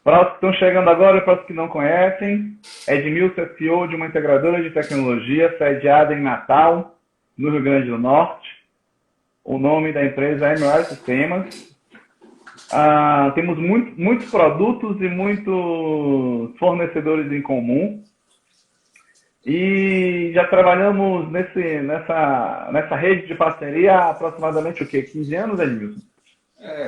Para os que estão chegando agora e para os que não conhecem, Edmilson é CEO de uma integradora de tecnologia sediada em Natal, no Rio Grande do Norte. O nome da empresa é MR Sistemas. Temos muitos produtos e muitos fornecedores em comum. E já trabalhamos nessa rede de parceria há aproximadamente o quê? 15 anos, Edmilson?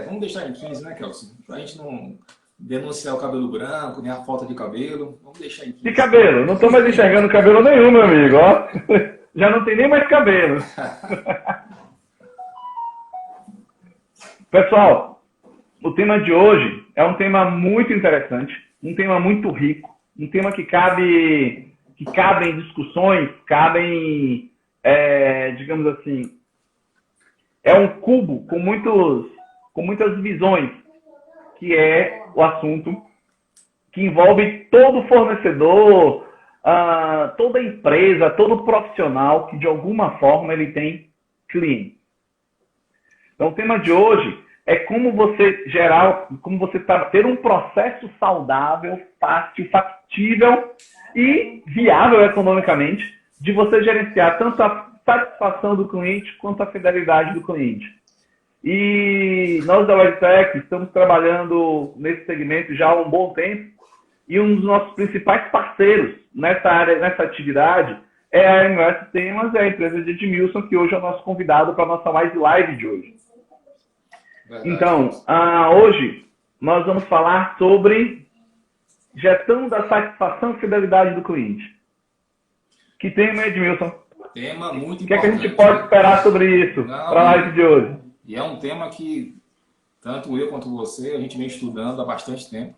Vamos deixar em 15, né, Kelson? Para a gente não denunciar o cabelo branco, nem a falta de cabelo. Vamos deixar em De 15. cabelo, não estou mais enxergando cabelo nenhum, meu amigo. Ó. Já não tem nem mais cabelo. Pessoal, o tema de hoje é um tema muito interessante, um tema muito rico, um tema que cabem discussões, digamos assim, é um cubo com muitas visões, que é o assunto que envolve todo fornecedor, toda empresa, todo profissional que de alguma forma ele tem cliente. Então o tema de hoje é como você ter um processo saudável, fácil, factível e viável economicamente de você gerenciar tanto a satisfação do cliente quanto a fidelidade do cliente. E nós da WebTech estamos trabalhando nesse segmento já há um bom tempo e um dos nossos principais parceiros nessa atividade é a MOS Sistemas, é a empresa de Edmilson, que hoje é o nosso convidado para a nossa live de hoje. Verdade. Então, hoje nós vamos falar sobre gestão da satisfação e fidelidade do cliente. Que tema, Edmilson? Tema muito importante. O que é que a gente né? pode esperar sobre isso para a live de hoje? E é um tema que tanto eu quanto você, a gente vem estudando há bastante tempo.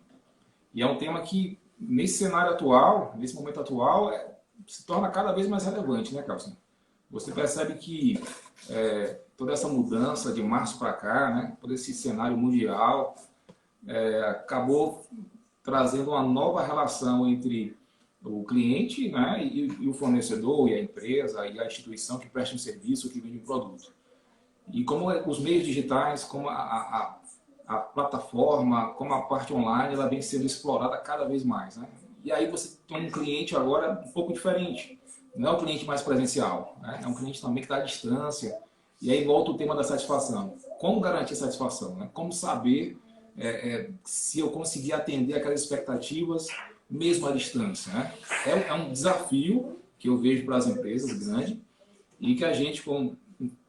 E é um tema que, nesse cenário atual, nesse momento atual, se torna cada vez mais relevante, né, Kelson? Você percebe que toda essa mudança de março para cá, né, todo esse cenário mundial, acabou trazendo uma nova relação entre o cliente, né, e o fornecedor, e a empresa, e a instituição que presta um serviço, que vende um produto. E como os meios digitais, como a plataforma, como a parte online, ela vem sendo explorada cada vez mais, né? E aí você tem um cliente agora um pouco diferente. Não é um cliente mais presencial, né? É um cliente também que está à distância. E aí volta o tema da satisfação. Como garantir satisfação, né? Como saber se eu conseguir atender aquelas expectativas mesmo à distância, né? É um desafio que eu vejo para as empresas grandes e que a gente, como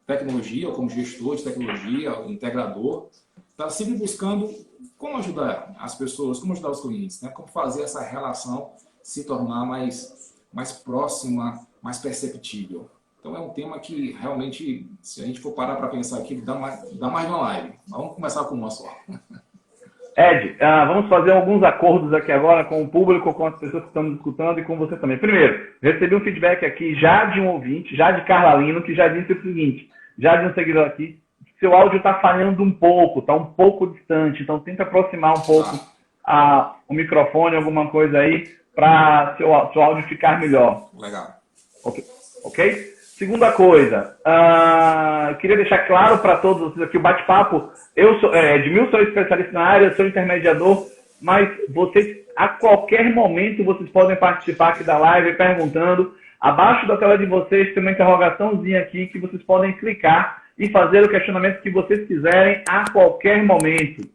tecnologia, ou como gestor de tecnologia, integrador, está sempre buscando como ajudar as pessoas, como ajudar os clientes, né? Como fazer essa relação se tornar mais próxima, mais perceptível. Então é um tema que realmente, se a gente for parar para pensar aqui, dá mais de uma live. Mas vamos começar com uma só. Ed, vamos fazer alguns acordos aqui agora com o público, com as pessoas que estão nos escutando e com você também. Primeiro, recebi um feedback aqui já de um ouvinte, já de Carla Lino, que já disse o seguinte, já de um seguidor aqui, que seu áudio está falhando um pouco, está um pouco distante, então tenta aproximar um pouco o microfone, alguma coisa aí, para seu áudio ficar melhor. Legal. Ok? Segunda coisa, queria deixar claro para todos vocês aqui o bate-papo. Eu sou Edmilson, sou especialista na área, sou intermediador, mas vocês, a qualquer momento, vocês podem participar aqui da live perguntando. Abaixo da tela de vocês tem uma interrogaçãozinha aqui que vocês podem clicar e fazer o questionamento que vocês quiserem a qualquer momento.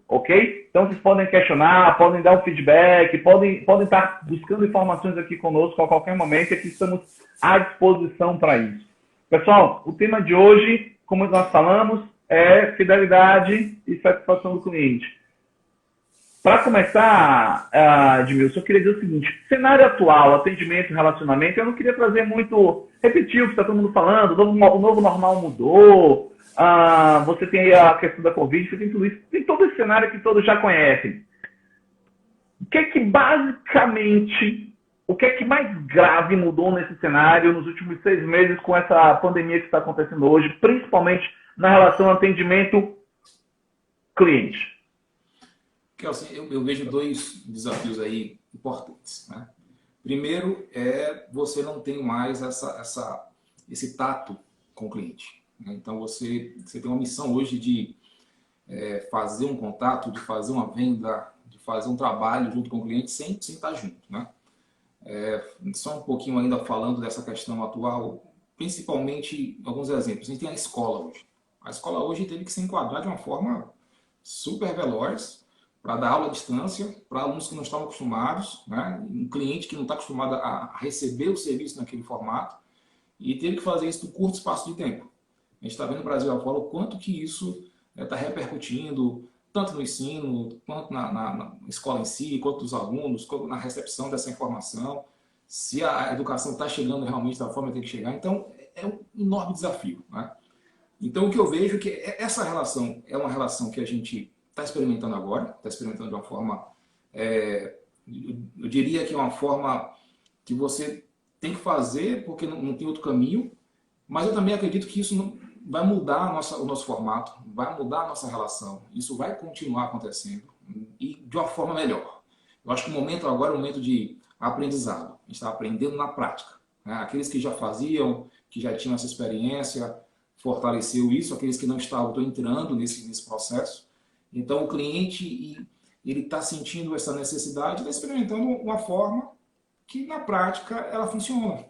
Ok? Então vocês podem questionar, podem dar um feedback, podem estar buscando informações aqui conosco a qualquer momento, e aqui estamos à disposição para isso. Pessoal, o tema de hoje, como nós falamos, é fidelidade e satisfação do cliente. Para começar, Edmilson, eu queria dizer o seguinte, cenário atual, atendimento, relacionamento, eu não queria trazer muito, repetir o que está todo mundo falando, o novo normal mudou, você tem a questão da Covid, você tem tudo isso, tem todo esse cenário que todos já conhecem. O que é que basicamente, o que é que mais grave mudou nesse cenário nos últimos 6 meses com essa pandemia que está acontecendo hoje, principalmente na relação atendimento-cliente? Kelson, eu vejo 2 desafios aí importantes, né? Primeiro você não tem mais esse tato com o cliente. Então você tem uma missão hoje de fazer um contato, de fazer uma venda, de fazer um trabalho junto com o cliente sem estar junto, né? Só um pouquinho ainda falando dessa questão atual, principalmente alguns exemplos. A gente tem a escola hoje. A escola hoje teve que se enquadrar de uma forma super veloz para dar aula à distância para alunos que não estavam acostumados, né? Um cliente que não está acostumado a receber o serviço naquele formato, e teve que fazer isso em curto espaço de tempo. A gente está vendo no Brasil afora o quanto que isso está repercutindo, tanto no ensino, quanto na escola em si, quanto dos alunos, quanto na recepção dessa informação, se a educação está chegando realmente da forma que tem que chegar. Então, é um enorme desafio, né? Então, o que eu vejo é que essa relação é uma relação que a gente está experimentando agora, está experimentando de uma forma, eu diria que é uma forma que você tem que fazer porque não tem outro caminho, mas eu também acredito que isso não vai mudar o nosso formato, vai mudar a nossa relação, isso vai continuar acontecendo e de uma forma melhor. Eu acho que o momento agora é um momento de aprendizado, a gente está aprendendo na prática, né? Aqueles que já faziam, que já tinham essa experiência, fortaleceu isso, aqueles que não estavam estão entrando nesse processo. Então o cliente ele está sentindo essa necessidade, está experimentando uma forma que na prática ela funciona.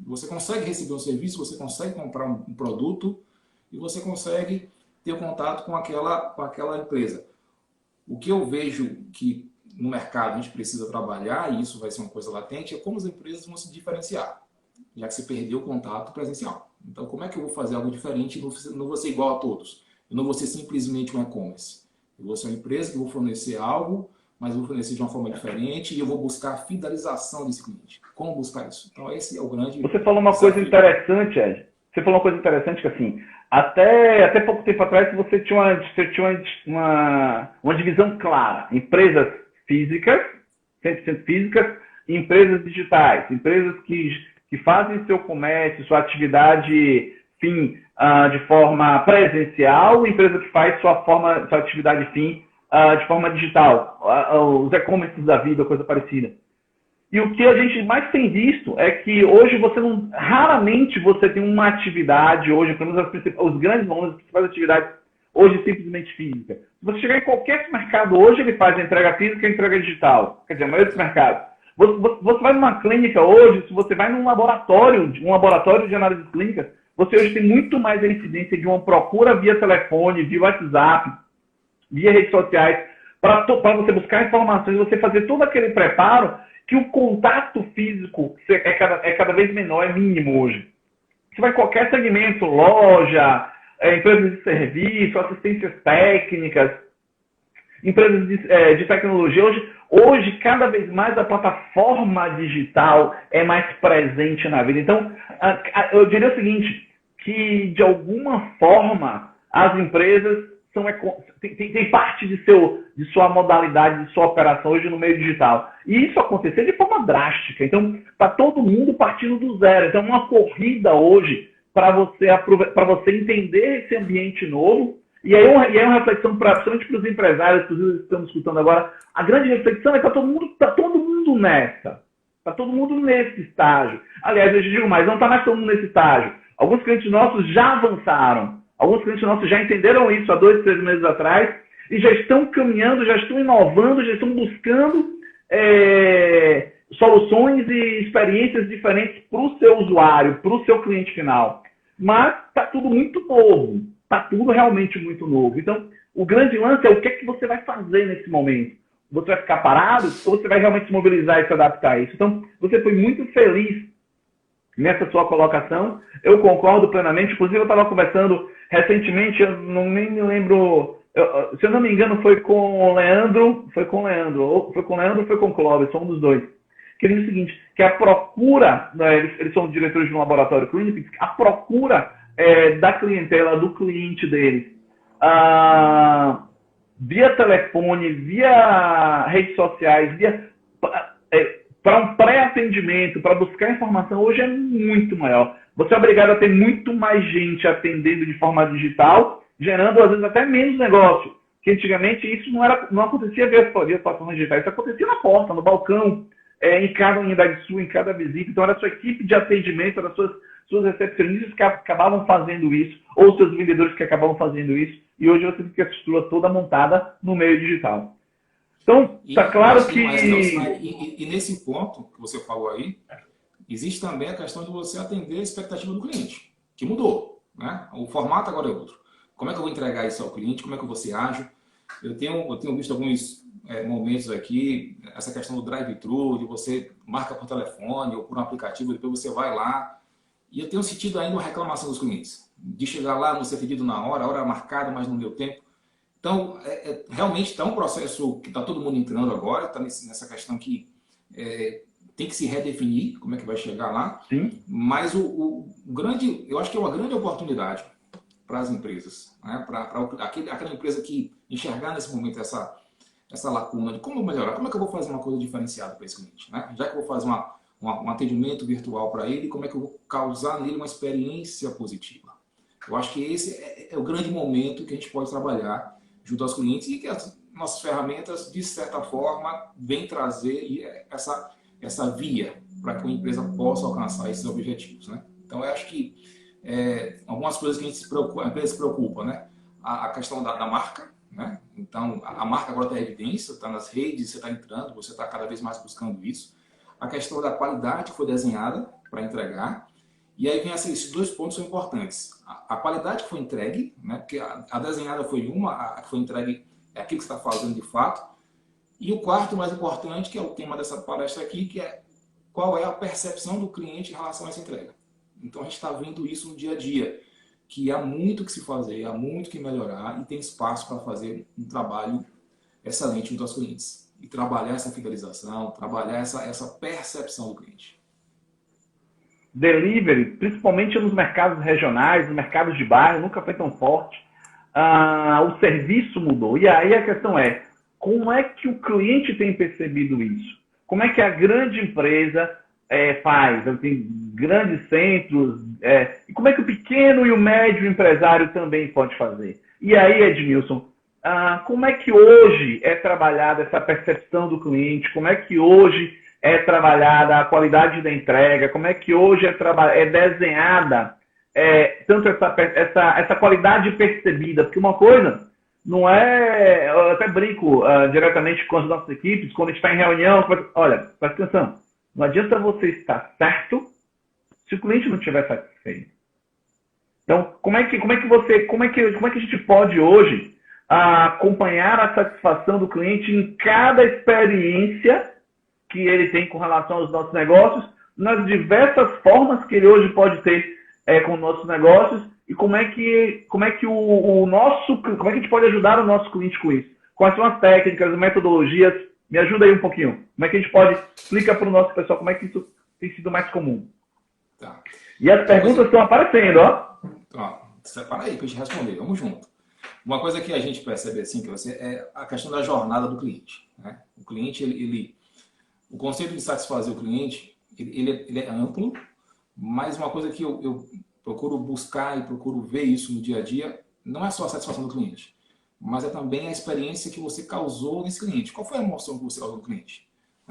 Você consegue receber um serviço, você consegue comprar um produto e você consegue ter contato com aquela empresa. O que eu vejo que no mercado a gente precisa trabalhar, e isso vai ser uma coisa latente, é como as empresas vão se diferenciar, já que você perdeu o contato presencial. Então, como é que eu vou fazer algo diferente e não vou ser igual a todos? Eu não vou ser simplesmente um e-commerce. Eu vou ser uma empresa que vou fornecer algo, mas vou fornecer de uma forma diferente e eu vou buscar a fidelização desse cliente. Como buscar isso? Então, esse é o grande Você falou uma desafio. coisa interessante, Ed. Você falou uma coisa interessante que, assim, até pouco tempo atrás você tinha uma divisão clara. Empresas físicas, 100% físicas, e empresas digitais. Empresas que fazem seu comércio, sua atividade, fim, de forma presencial, empresa que faz sua atividade, fim, de forma digital. Os e-commerces da vida, coisa parecida. E o que a gente mais tem visto é que hoje raramente você tem uma atividade, hoje, pelo menos os grandes nomes, as principais atividades, hoje simplesmente física. Se você chegar em qualquer mercado hoje, ele faz a entrega física e a entrega digital. Quer dizer, a maioria dos mercados. Você vai numa clínica hoje, se você vai num laboratório de análise clínica, você hoje tem muito mais a incidência de uma procura via telefone, via WhatsApp, via redes sociais, para você buscar informações, você fazer todo aquele preparo que o contato físico é cada vez menor, é mínimo hoje. Você vai em qualquer segmento, loja, empresas de serviço, assistências técnicas, empresas de tecnologia. Hoje, cada vez mais a plataforma digital é mais presente na vida. Então, eu diria o seguinte, que de alguma forma as empresas tem parte de sua modalidade, de sua operação hoje no meio digital. E isso acontecer de forma drástica. Então, está todo mundo partindo do zero. Então, é uma corrida hoje para você entender esse ambiente novo. E aí é uma reflexão, principalmente para os empresários que estamos escutando agora. A grande reflexão é que está todo mundo nessa. Está todo mundo nesse estágio. Aliás, eu digo mais, não está mais todo mundo nesse estágio. Alguns clientes nossos já avançaram. Alguns clientes nossos já entenderam isso há 2, 3 meses atrás e já estão caminhando, já estão inovando, já estão buscando soluções e experiências diferentes para o seu usuário, para o seu cliente final. Mas está tudo muito novo. Está tudo realmente muito novo. Então, o grande lance é o que é que você vai fazer nesse momento. Você vai ficar parado ou você vai realmente se mobilizar e se adaptar a isso? Então, você foi muito feliz nessa sua colocação. Eu concordo plenamente. Inclusive, eu estava conversando recentemente, eu nem me lembro, se eu não me engano, foi com o Leandro, ou foi com o Clóvis, um dos dois. Que ele diz o seguinte, que a procura, eles são diretores de um laboratório clínico, a procura da clientela, do cliente deles, via telefone, via redes sociais, para um pré-atendimento, para buscar informação, hoje é muito maior. Você é obrigado a ter muito mais gente atendendo de forma digital, gerando, às vezes, até menos negócio. Que antigamente isso não acontecia via plataformas digitais, isso acontecia na porta, no balcão, em cada unidade sua, em cada visita. Então, era a sua equipe de atendimento, eram suas recepcionistas que acabavam fazendo isso, ou seus vendedores que acabavam fazendo isso, e hoje você tem a estrutura toda montada no meio digital. Então, está claro que... E nesse ponto que você falou aí, existe também a questão de você atender a expectativa do cliente, que mudou, né? O formato agora é outro. Como é que eu vou entregar isso ao cliente? Como é que eu vou ser ágil? Eu tenho visto alguns momentos aqui, essa questão do drive-thru, de você marca por telefone ou por um aplicativo, depois você vai lá. E eu tenho sentido ainda uma reclamação dos clientes, de chegar lá, não ser pedido na hora, a hora marcada, mas não deu tempo. Então, realmente está um processo que está todo mundo entrando agora, está nessa questão que tem que se redefinir como é que vai chegar lá. Sim. Mas eu acho que é uma grande oportunidade para as empresas, né? Para aquela empresa que enxergar nesse momento essa lacuna de como melhorar, como é que eu vou fazer uma coisa diferenciada para esse cliente, né? Já que eu vou fazer um atendimento virtual para ele, como é que eu vou causar nele uma experiência positiva? Eu acho que esse é o grande momento que a gente pode trabalhar junto aos clientes e que as nossas ferramentas, de certa forma, vêm trazer essa via para que a empresa possa alcançar esses objetivos, né? Então, eu acho que algumas coisas que a empresa se preocupa, né? A questão da marca, né? Então, a marca agora está em evidência, está nas redes, você está entrando, você está cada vez mais buscando isso. A questão da qualidade que foi desenhada para entregar. E aí vem esses dois pontos são importantes. A qualidade que foi entregue, né? Porque a desenhada foi uma, a que foi entregue é aquilo que você está fazendo de fato. E o quarto mais importante, que é o tema dessa palestra aqui, que é qual é a percepção do cliente em relação a essa entrega. Então a gente está vendo isso no dia a dia, que há muito que se fazer, há muito que melhorar e tem espaço para fazer um trabalho excelente junto aos clientes. E trabalhar essa fidelização, trabalhar essa percepção do cliente. Delivery, principalmente nos mercados regionais, nos mercados de bairro, nunca foi tão forte. O serviço mudou. E aí a questão é, como é que o cliente tem percebido isso? Como é que a grande empresa faz? Tem grandes centros. E como é que o pequeno e o médio empresário também pode fazer? E aí, Edmilson, como é que hoje é trabalhada essa percepção do cliente? Como é que hoje é trabalhada a qualidade da entrega? Como é que hoje é desenhada tanto essa qualidade percebida? Porque uma coisa não é... Eu até brinco diretamente com as nossas equipes, quando a gente está em reunião, olha, presta atenção, não adianta você estar certo se o cliente não estiver satisfeito. Então, como é que a gente pode hoje acompanhar a satisfação do cliente em cada experiência que ele tem com relação aos nossos negócios, nas diversas formas que ele hoje pode ter com nossos negócios, e como é que a gente pode ajudar o nosso cliente com isso? Quais são as técnicas, metodologias? Me ajuda aí um pouquinho. Como é que a gente pode explicar para o nosso pessoal como é que isso tem sido mais comum? Tá. E as perguntas estão aparecendo, ó. Tá. Separa aí para a gente responder. Vamos junto. Uma coisa que a gente percebe assim, é a questão da jornada do cliente, né? O cliente, o conceito de satisfazer o cliente, ele é amplo, mas uma coisa que eu procuro buscar e procuro ver isso no dia a dia, não é só a satisfação do cliente, mas é também a experiência que você causou nesse cliente. Qual foi a emoção que você causou no cliente?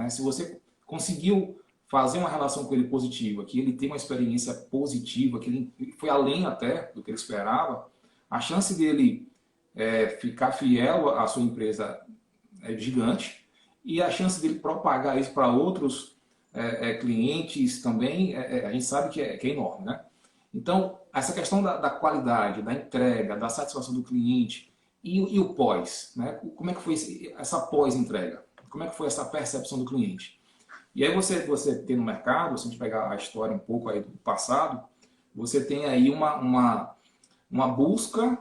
Se você conseguiu fazer uma relação com ele positiva, que ele tem uma experiência positiva, que ele foi além até do que ele esperava, a chance dele ficar fiel à sua empresa é gigante, e a chance dele propagar isso para outros clientes também, a gente sabe que é enorme, né? Então, essa questão da qualidade, da entrega, da satisfação do cliente e o pós, né? Como é que foi essa pós-entrega? Como é que foi essa percepção do cliente? E aí você tem no mercado, se a gente pegar a história um pouco aí do passado, você tem aí uma busca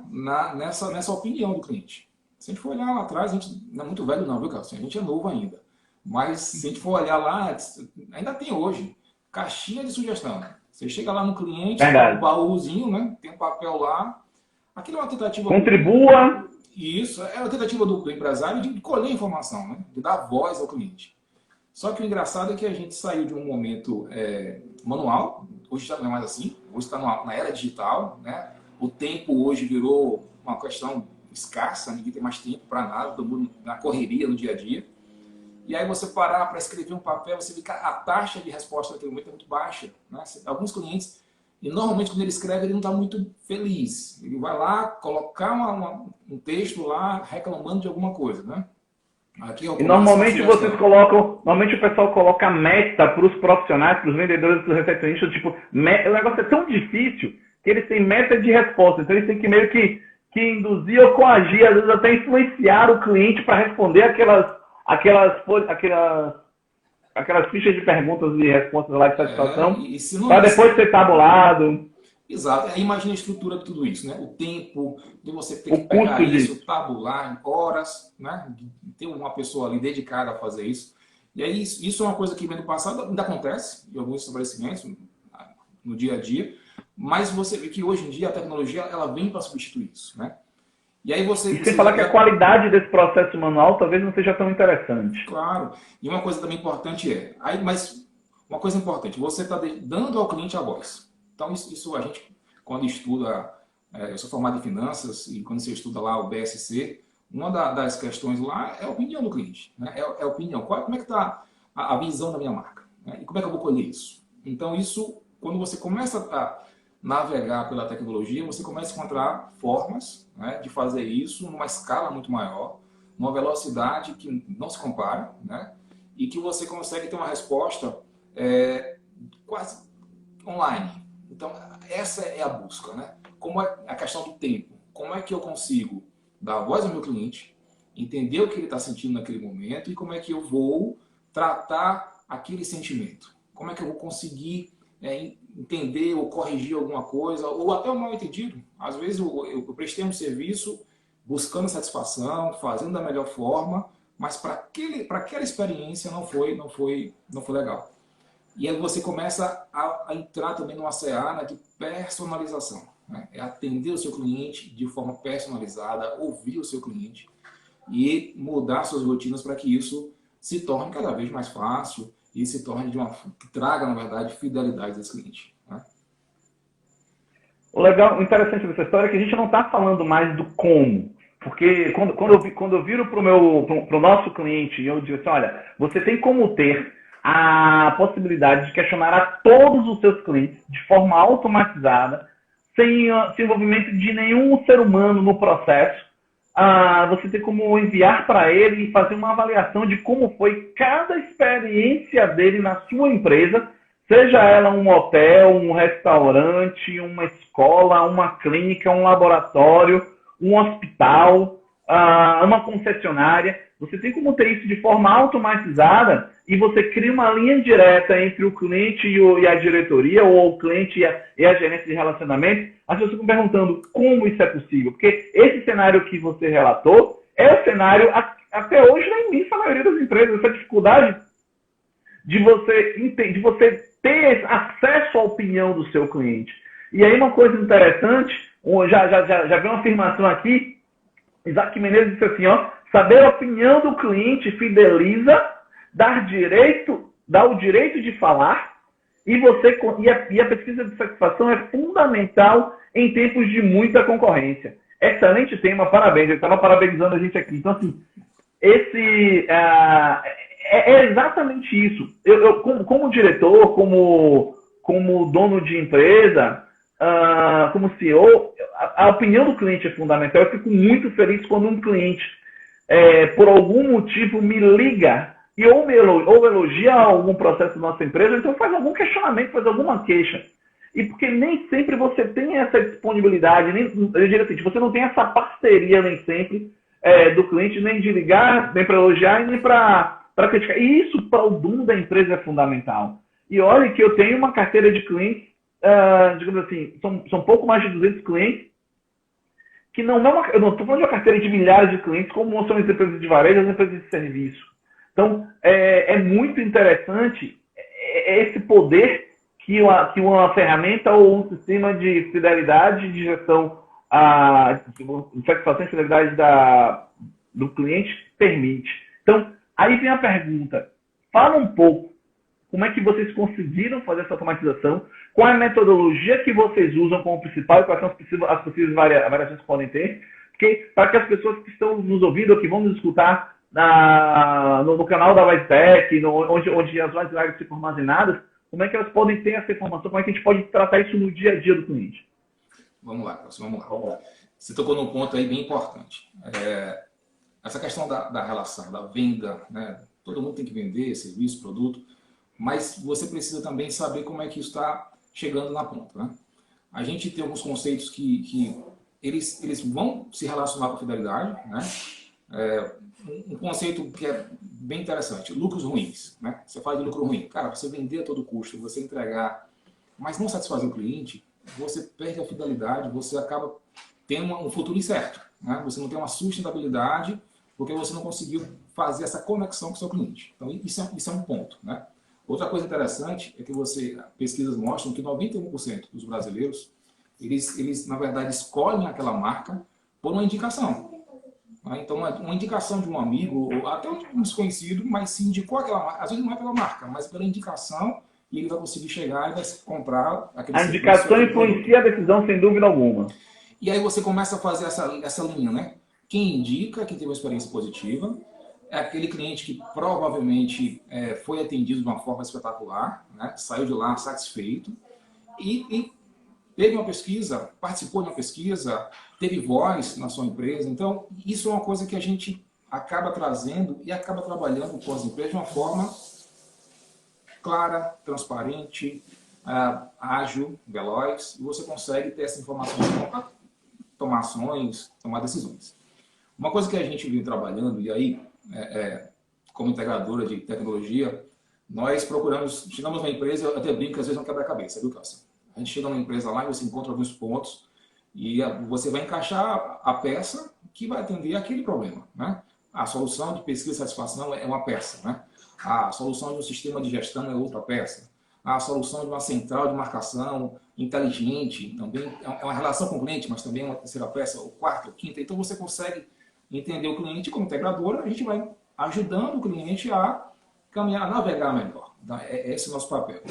nessa opinião do cliente. Se a gente for olhar lá atrás, a gente não é muito velho não, viu, Carlos? A gente é novo ainda. Mas se a gente for olhar lá, ainda tem hoje, caixinha de sugestão. Você chega lá no cliente, tem um baúzinho, né? Tem um papel lá. Aquilo é uma tentativa... Contribua! Isso, é uma tentativa do empresário de colher informação, né? De dar voz ao cliente. Só que o engraçado é que a gente saiu de um momento manual, hoje já não é mais assim, hoje está na era digital, né? O tempo hoje virou uma questão escassa, ninguém tem mais tempo para nada, todo mundo na correria no dia a dia. E aí você parar para escrever um papel, você vê que a taxa de resposta naquele momento é muito baixa, né? Alguns clientes, e normalmente quando ele escreve, ele não está muito feliz. Ele vai lá colocar um texto lá reclamando de alguma coisa, né? Aqui é o E máximo normalmente vocês sugestão. colocam, normalmente o pessoal coloca meta para os profissionais, para os vendedores, para os recepcionistas, tipo, o negócio é tão difícil que eles têm meta de resposta, então eles têm que meio que induzir ou coagir, às vezes até influenciar o cliente para responder aquelas fichas de perguntas e respostas lá de satisfação, E se não, para depois ser tabulado, exato. Aí imagina a estrutura de tudo isso, né? O tempo de você ter que o pegar custo isso, disso. tabular em horas, né? De ter uma pessoa ali dedicada a fazer isso. E aí isso é uma coisa que vem do passado, ainda acontece em alguns estabelecimentos no dia a dia, mas você vê que hoje em dia a tecnologia ela vem para substituir isso, né? E aí E sem você falar que a qualidade desse processo manual talvez não seja tão interessante. claro. E uma coisa também importante mas uma coisa importante, você está dando ao cliente a voz. Então, isso a gente, quando estuda, eu sou formado em finanças, e quando você estuda lá o BSC, uma das questões lá é a opinião do cliente. Né? É a opinião. Como é que está a visão da minha marca? Né? E como é que eu vou colher isso? Então, isso, quando você começa a navegar pela tecnologia, você começa a encontrar formas, né, de fazer isso numa escala muito maior, numa velocidade que não se compara, né? E que você consegue ter uma resposta quase online. Então, essa é a busca, né? Como é a questão do tempo? Como é que eu consigo dar voz ao meu cliente, entender o que ele está sentindo naquele momento e como é que eu vou tratar aquele sentimento? Como é que eu vou conseguir entender ou corrigir alguma coisa, ou até um mal entendido. Às vezes eu prestei um serviço buscando satisfação, fazendo da melhor forma, mas para aquela experiência não foi legal. E aí você começa a entrar também numa seara de personalização. Né? É atender o seu cliente de forma personalizada, ouvir o seu cliente e mudar suas rotinas para que isso se torne cada vez mais fácil e se torne que traga, na verdade, fidelidade desse cliente. Né? O legal, o interessante dessa história é que a gente não está falando mais do como. Porque quando eu viro para o nosso cliente e eu digo assim, olha, você tem como ter a possibilidade de questionar a todos os seus clientes de forma automatizada, sem envolvimento de nenhum ser humano no processo. Você tem como enviar para ele e fazer uma avaliação de como foi cada experiência dele na sua empresa, seja ela um hotel, um restaurante, uma escola, uma clínica, um laboratório, um hospital, uma concessionária. Você tem como ter isso de forma automatizada e você cria uma linha direta entre o cliente e a diretoria, ou o cliente e a gerência de relacionamento. As pessoas ficam perguntando como isso é possível. Porque esse cenário que você relatou é o cenário, até hoje, na imensa maioria das empresas. Essa dificuldade de você ter acesso à opinião do seu cliente. E aí uma coisa interessante, já vi uma afirmação aqui, Isaac Menezes disse assim, ó, saber a opinião do cliente fideliza, dá o direito de falar, e a pesquisa de satisfação é fundamental em tempos de muita concorrência. Excelente tema, parabéns, ele estava parabenizando a gente aqui. Então, assim, é exatamente isso. Eu como diretor, como dono de empresa, como CEO, a opinião do cliente é fundamental. Eu fico muito feliz quando um cliente, por algum motivo, me liga e ou elogia algum processo da nossa empresa, então faz algum questionamento, faz alguma queixa. E porque nem sempre você tem essa disponibilidade, eu diria assim, você não tem essa parceria nem sempre do cliente, nem de ligar, nem para elogiar, nem para criticar. E isso para o dono da empresa é fundamental. E olha que eu tenho uma carteira de clientes, digamos assim, são pouco mais de 200 clientes, que não é eu não estou falando de uma carteira de milhares de clientes, como são as empresas de varejo, as empresas de serviço. Então, é muito interessante esse poder que uma ferramenta ou um sistema de fidelidade, de gestão, de satisfação e fidelidade do cliente permite. Então, aí vem a pergunta. Fala um pouco como é que vocês conseguiram fazer essa automatização, qual é a metodologia que vocês usam como principal e quais são as possíveis variações que podem ter, porque para que as pessoas que estão nos ouvindo ou que vão nos escutar no canal da WiseTech, onde as WiseLives ficam armazenadas, como é que elas podem ter essa informação, como é que a gente pode tratar isso no dia a dia do cliente? Vamos lá. Você tocou num ponto aí bem importante. essa questão da relação, da venda, né? Todo mundo tem que vender serviço, produto, mas você precisa também saber como é que isso está chegando na ponta, né? A gente tem alguns conceitos que eles vão se relacionar com a fidelidade, né? Um conceito que é bem interessante, lucros ruins, né? Você fala de lucro ruim. Cara, você vender a todo custo, você entregar, mas não satisfazer o cliente, você perde a fidelidade, você acaba tendo um futuro incerto, né? Você não tem uma sustentabilidade porque você não conseguiu fazer essa conexão com o seu cliente. Então, isso é um ponto, né? Outra coisa interessante é que pesquisas mostram que 91% dos brasileiros, eles, na verdade, escolhem aquela marca por uma indicação. Então, uma indicação de um amigo, ou até um desconhecido, mas se indicou aquela marca, às vezes não é pela marca, mas pela indicação, e ele vai conseguir chegar e vai comprar aquele A serviço. indicação influencia a decisão, sem dúvida alguma. E aí você começa a fazer essa linha, né? Quem indica, quem teve uma experiência positiva, é aquele cliente que provavelmente foi atendido de uma forma espetacular, né? Saiu de lá satisfeito e teve uma pesquisa, participou de uma pesquisa, teve voz na sua empresa. Então, isso é uma coisa que a gente acaba trazendo e acaba trabalhando com as empresas de uma forma clara, transparente, ágil, veloz, e você consegue ter essa informação para tomar ações, tomar decisões. Uma coisa que a gente vem trabalhando, e aí, como integradora de tecnologia, nós chegamos na empresa, eu até brinco que às vezes não quebra a cabeça, viu, Cássio? A gente chega numa empresa lá e você encontra alguns pontos e você vai encaixar a peça que vai atender aquele problema, né? A solução de pesquisa e satisfação é uma peça, né? A solução de um sistema de gestão é outra peça. A solução de uma central de marcação inteligente também é uma relação com o cliente, mas também é uma terceira peça, ou quarta, ou quinta. Então você consegue entender o cliente como integradora, a gente vai ajudando o cliente a caminhar, a navegar melhor. Esse é o nosso papel.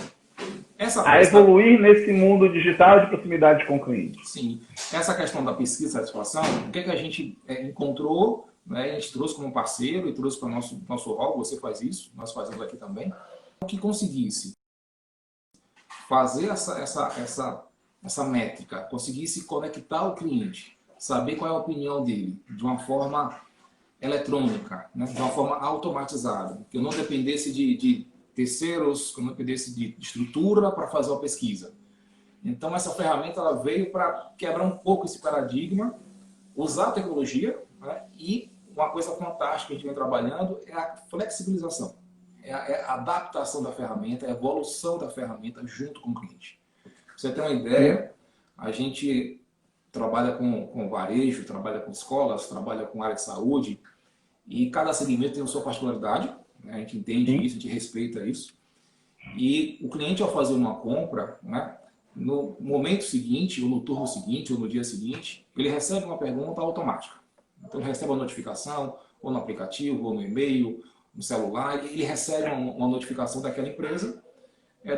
A evoluir nesse mundo digital de proximidade com o cliente. Sim. Essa questão da pesquisa e satisfação, o que a gente encontrou, né, a gente trouxe como parceiro e trouxe para o nosso rol, você faz isso, nós fazemos aqui também, que conseguisse fazer essa métrica, conseguisse conectar o cliente, saber qual é a opinião dele, de uma forma eletrônica, né, de uma forma automatizada, que eu não dependesse de terceiros, que eu não dependesse de estrutura para fazer uma pesquisa. Então, essa ferramenta ela veio para quebrar um pouco esse paradigma, usar a tecnologia, né, e uma coisa fantástica que a gente vem trabalhando é a flexibilização. É a adaptação da ferramenta, a evolução da ferramenta junto com o cliente. Pra você ter uma ideia, a gente trabalha com varejo, trabalha com escolas, trabalha com área de saúde, e cada segmento tem a sua particularidade, né? A gente entende isso, a gente respeita isso. E o cliente, ao fazer uma compra, né, no momento seguinte, ou no turno seguinte, ou no dia seguinte, ele recebe uma pergunta automática. Então, ele recebe uma notificação, ou no aplicativo, ou no e-mail, no celular, ele recebe uma notificação daquela empresa,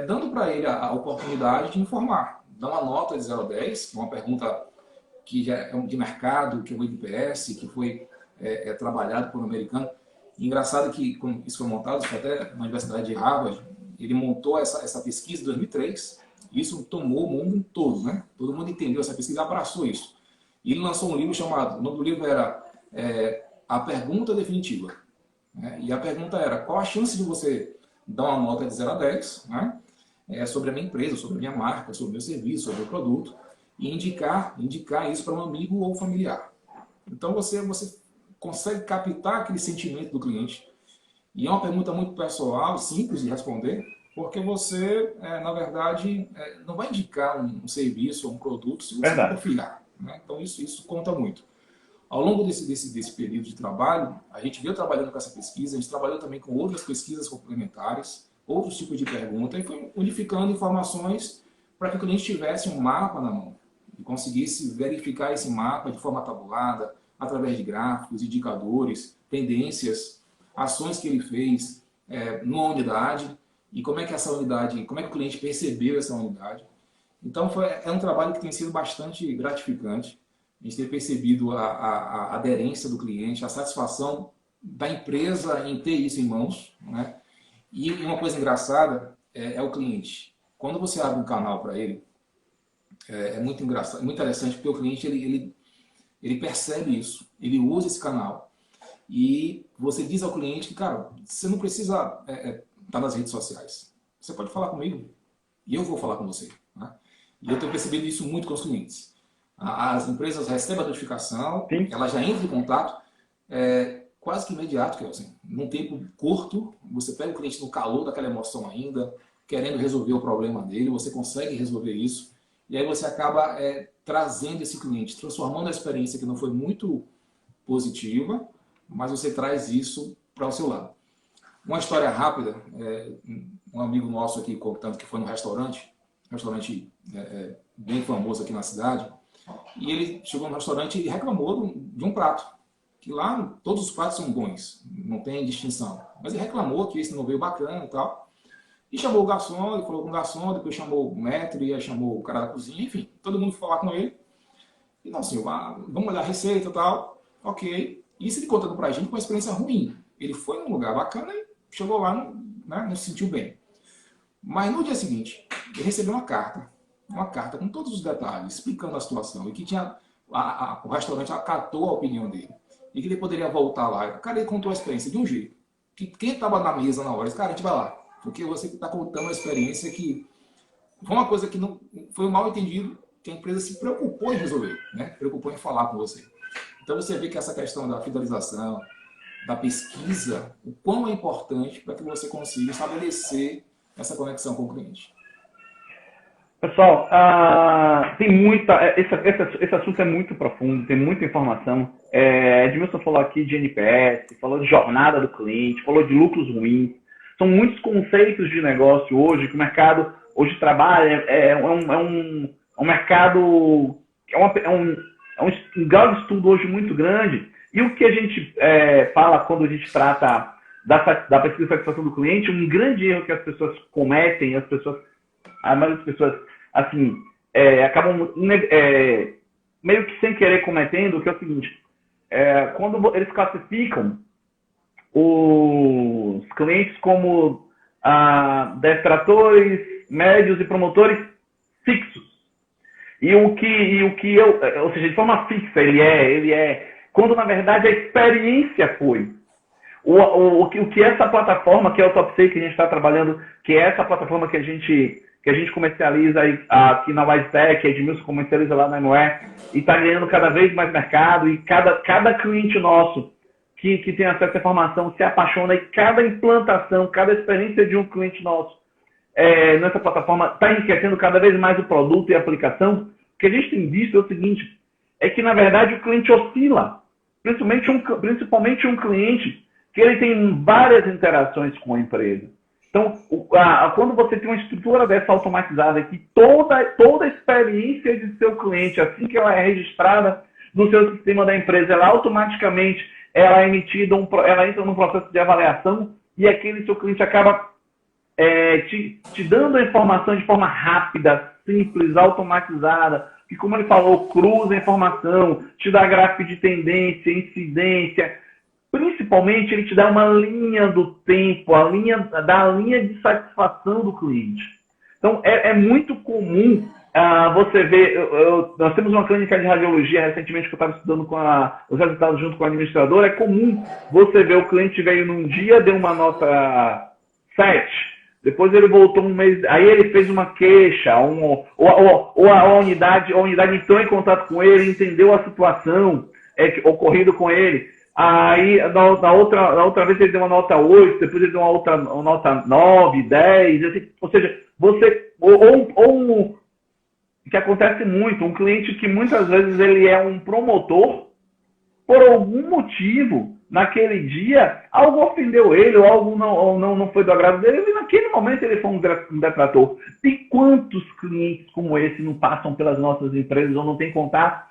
dando para ele a oportunidade de informar. Dá uma nota de 0 a 10, que é uma pergunta que já é de mercado, que é o NPS, que foi trabalhado por um americano. E engraçado que, quando isso foi montado, foi até na Universidade de Harvard, ele montou essa pesquisa em 2003, e isso tomou o mundo todo, né? Todo mundo entendeu essa pesquisa, abraçou isso. E ele lançou um livro chamado, o nome do livro era A Pergunta Definitiva. E a pergunta era, qual a chance de você dar uma nota de 0 a 10, né, sobre a minha empresa, sobre a minha marca, sobre o meu serviço, sobre o meu produto, e indicar isso para um amigo ou familiar. Então você consegue captar aquele sentimento do cliente. E é uma pergunta muito pessoal, simples de responder, porque você, na verdade, não vai indicar um serviço ou um produto se você não confiar, né? Então isso conta muito. Ao longo desse período de trabalho, a gente veio trabalhando com essa pesquisa, a gente trabalhou também com outras pesquisas complementares, outros tipos de perguntas, e foi unificando informações para que o cliente tivesse um mapa na mão e conseguisse verificar esse mapa de forma tabulada, através de gráficos, indicadores, tendências, ações que ele fez numa unidade e como é que o cliente percebeu essa unidade. Então é um trabalho que tem sido bastante gratificante. A gente tem percebido a aderência do cliente, a satisfação da empresa em ter isso em mãos, né? E uma coisa engraçada é o cliente. Quando você abre um canal para ele, é muito engraçado, muito interessante, porque o cliente ele percebe isso, ele usa esse canal. E você diz ao cliente que, cara, você não precisa estar nas redes sociais. Você pode falar comigo e eu vou falar com você. Né? E eu tenho percebido isso muito com os clientes. As empresas recebem a notificação, Sim. elas já entram em contato, quase que imediato, Kelsen. Num tempo curto, você pega o cliente no calor daquela emoção ainda, querendo resolver o problema dele, você consegue resolver isso, e aí você acaba trazendo esse cliente, transformando a experiência que não foi muito positiva, mas você traz isso para o seu lado. Uma história rápida, um amigo nosso aqui contando que foi no restaurante bem famoso aqui na cidade, e ele chegou no restaurante e reclamou de um prato, que lá todos os pratos são bons, não tem distinção, mas ele reclamou que esse não veio bacana e tal, e chamou o garçom, ele falou com o garçom, depois chamou o maître, e aí chamou o cara da cozinha, enfim, todo mundo foi falar com ele, e não, senhor, vamos olhar a receita e tal, ok, isso ele contando pra gente com uma experiência ruim, ele foi num lugar bacana e chegou lá, né, não se sentiu bem. Mas no dia seguinte, ele recebeu uma carta com todos os detalhes, explicando a situação, e que tinha o restaurante acatou a opinião dele, e que ele poderia voltar lá. Cara, ele contou a experiência de um jeito, que quem estava na mesa na hora disse, cara, a gente vai lá, porque você está contando a experiência que foi uma coisa que não foi um mal entendido, que a empresa se preocupou em resolver, né? Preocupou em falar com você. Então você vê que essa questão da fidelização, da pesquisa, o quão é importante para que você consiga estabelecer essa conexão com o cliente. Pessoal, tem muita. Esse assunto é muito profundo, tem muita informação. Edmilson falou aqui de NPS, falou de jornada do cliente, falou de lucros ruins. São muitos conceitos de negócio hoje que o mercado hoje trabalha. É um mercado. Um grau de estudo hoje muito grande. E o que a gente fala quando a gente trata da pesquisa de satisfação do cliente, um grande erro que as pessoas cometem, a maioria das pessoas, assim, acabam meio que sem querer cometendo, que é o seguinte, quando eles classificam os clientes como detratores, médios e promotores fixos. Ou seja, de forma fixa ele é, quando na verdade a experiência foi. O que essa plataforma, que é o TopSay, que a gente está trabalhando, que é essa plataforma que a gente comercializa aqui na WiseTech, a Edmilson comercializa lá na Moe, e está ganhando cada vez mais mercado, e cada cliente nosso que tem acesso à informação se apaixona, e cada implantação, cada experiência de um cliente nosso nessa plataforma está enriquecendo cada vez mais o produto e a aplicação. O que a gente tem visto é o seguinte, é que na verdade o cliente oscila, principalmente um cliente que ele tem várias interações com a empresa. Então, quando você tem uma estrutura dessa automatizada, que toda a experiência de seu cliente, assim que ela é registrada no seu sistema da empresa, ela automaticamente ela é emitida, ela entra num processo de avaliação e aquele seu cliente acaba te dando a informação de forma rápida, simples, automatizada, que como ele falou, cruza a informação, te dá gráfico de tendência, incidência. Principalmente, ele te dá uma linha do tempo, a linha de satisfação do cliente. Então, é muito comum você ver... nós temos uma clínica de radiologia recentemente que eu estava estudando os resultados junto com o administrador. É comum você ver o cliente veio num dia, deu uma nota 7, depois ele voltou um mês, aí ele fez uma queixa, ou a unidade entrou em contato com ele, entendeu a situação ocorrida com ele. Aí, na outra vez ele deu uma nota 8, depois ele deu uma nota 9, 10, assim, ou seja, o que acontece muito, um cliente que muitas vezes ele é um promotor, por algum motivo, naquele dia, algo ofendeu ele, ou algo não foi do agrado dele, e naquele momento ele foi um detrator. E quantos clientes como esse não passam pelas nossas empresas ou não tem contato?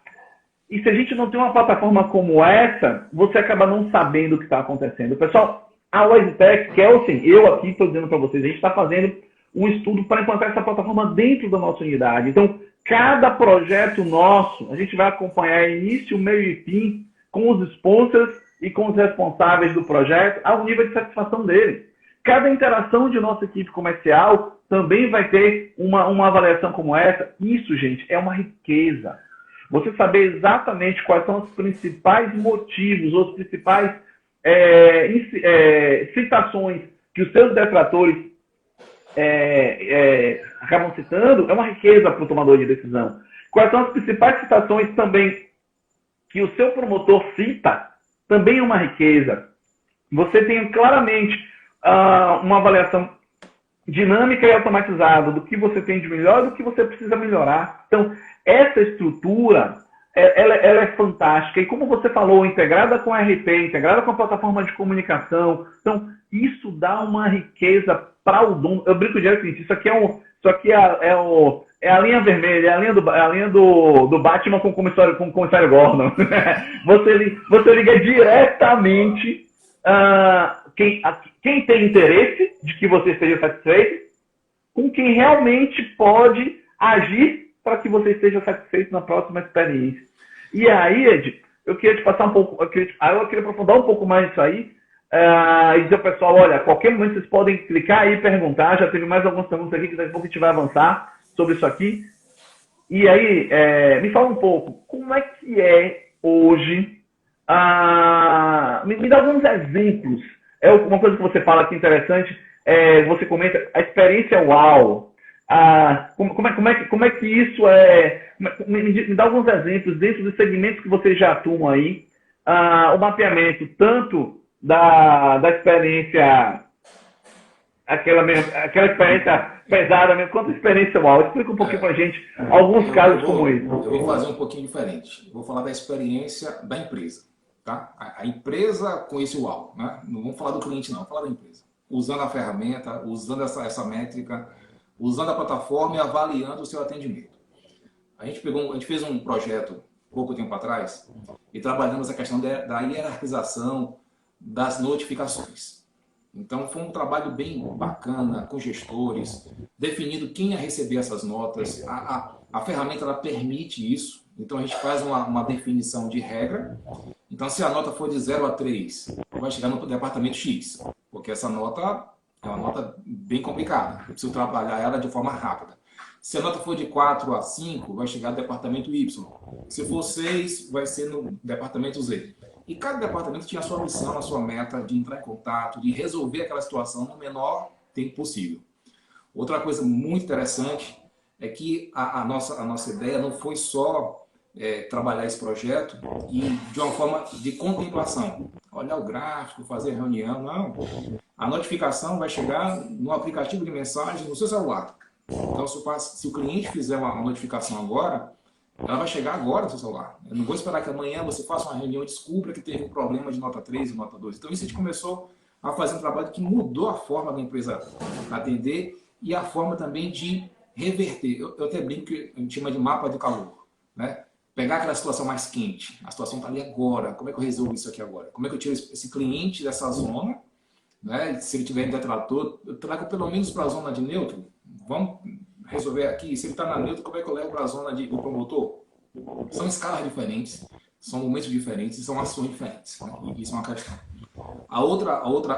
E se a gente não tem uma plataforma como essa, você acaba não sabendo o que está acontecendo. Pessoal, a WiseTech, Kelsen, eu aqui estou dizendo para vocês, a gente está fazendo um estudo para implantar essa plataforma dentro da nossa unidade. Então, cada projeto nosso, a gente vai acompanhar início, meio e fim, com os sponsors e com os responsáveis do projeto, ao nível de satisfação deles. Cada interação de nossa equipe comercial também vai ter uma avaliação como essa. Isso, gente, é uma riqueza. Você saber exatamente quais são os principais motivos, os principais citações que os seus detratores acabam citando, é uma riqueza para o tomador de decisão. Quais são as principais citações também que o seu promotor cita, também é uma riqueza. Você tem claramente uma avaliação dinâmica e automatizada do que você tem de melhor e do que você precisa melhorar. Então, essa estrutura, ela é fantástica. E como você falou, integrada com a RP, integrada com a plataforma de comunicação. Então, isso dá uma riqueza para o dono. Eu brinco direto com isso aqui é a linha vermelha, é a linha do Batman com o comissário Gordon. Você liga diretamente quem tem interesse de que você esteja satisfeito com quem realmente pode agir para que você esteja satisfeito na próxima experiência. E aí, Ed, eu queria te passar um pouco, eu queria aprofundar um pouco mais isso aí, e dizer ao pessoal, olha, a qualquer momento vocês podem clicar aí e perguntar, já teve mais algumas perguntas aqui que daqui a pouco a gente vai avançar sobre isso aqui. E aí, me fala um pouco, como é que é hoje, me dá alguns exemplos. Uma coisa que você fala aqui interessante, você comenta a experiência UAU. Como é que isso é? Me dá alguns exemplos dentro dos segmentos que vocês já atuam aí. O mapeamento tanto da experiência, aquela experiência pesada mesmo, quanto a experiência UAU. Explica um pouquinho pra gente alguns casos como esse. Eu vou fazer um pouquinho diferente. Vou falar da experiência da empresa. Tá? A empresa com esse UAU, né? Não vamos falar do cliente, não, vamos falar da empresa. Usando a ferramenta, usando essa métrica, usando a plataforma e avaliando o seu atendimento. A gente fez um projeto pouco tempo atrás e trabalhamos a questão da hierarquização das notificações. Então foi um trabalho bem bacana com gestores, definindo quem ia receber essas notas. A ferramenta ela permite isso, então a gente faz uma definição de regra. Então, se a nota for de 0 a 3, vai chegar no departamento X, porque essa nota é uma nota bem complicada. Eu preciso trabalhar ela de forma rápida. Se a nota for de 4 a 5, vai chegar no departamento Y. Se for 6, vai ser no departamento Z. E cada departamento tinha a sua missão, a sua meta de entrar em contato, de resolver aquela situação no menor tempo possível. Outra coisa muito interessante é que a nossa ideia não foi só trabalhar esse projeto e de uma forma de contemplação. Olhar o gráfico, fazer reunião, não. A notificação vai chegar no aplicativo de mensagem no seu celular. Então, se o cliente fizer uma notificação agora, ela vai chegar agora no seu celular. Eu não vou esperar que amanhã você faça uma reunião e descubra que teve um problema de nota 3 e nota 2. Então, isso a gente começou a fazer um trabalho que mudou a forma da empresa atender e a forma também de reverter. Eu até brinco que a gente chama de mapa de calor, né? Pegar aquela situação mais quente, a situação está ali agora, como é que eu resolvo isso aqui agora? Como é que eu tiro esse cliente dessa zona, né? Se ele tiver em detrator, eu trago pelo menos para a zona de neutro, vamos resolver aqui. Se ele está na neutro, como é que eu levo para a zona do promotor? São escalas diferentes, são momentos diferentes, são ações diferentes, né? E isso é uma questão.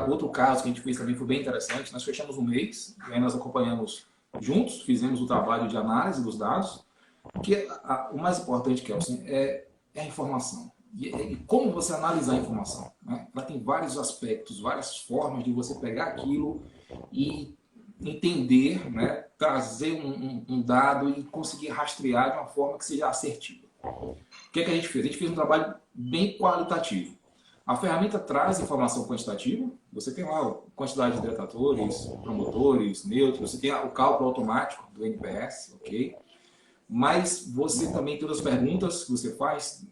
Outro caso que a gente fez também foi bem interessante, nós fechamos um mês, e aí nós acompanhamos juntos, fizemos o trabalho de análise dos dados, porque o mais importante, Kelsen, é a informação. E como você analisar a informação, né? Ela tem vários aspectos, várias formas de você pegar aquilo e entender, né? Trazer um dado e conseguir rastrear de uma forma que seja assertiva. O que a gente fez? A gente fez um trabalho bem qualitativo. A ferramenta traz informação quantitativa, você tem lá a quantidade de detratores, promotores, neutros, você tem o cálculo automático do NPS, ok? Mas você também tem outras perguntas que você faz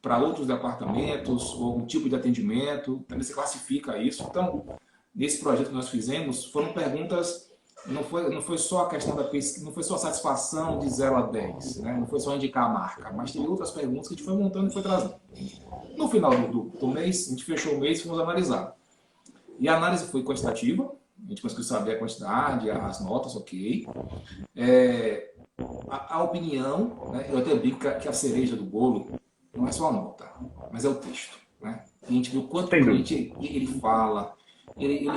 para outros departamentos, ou um tipo de atendimento, também você classifica isso. Então, nesse projeto que nós fizemos, foram perguntas, não foi só a questão da pesquisa, não foi só a satisfação de 0 a 10, né? Não foi só indicar a marca, mas tem outras perguntas que a gente foi montando e foi trazendo. No final do mês, a gente fechou o mês e fomos analisar. E a análise foi quantitativa, a gente conseguiu saber a quantidade, as notas, ok. A opinião, né? Eu até brinco que a cereja do bolo não é só a nota, mas é o texto, né? A gente viu quanto o cliente ele fala,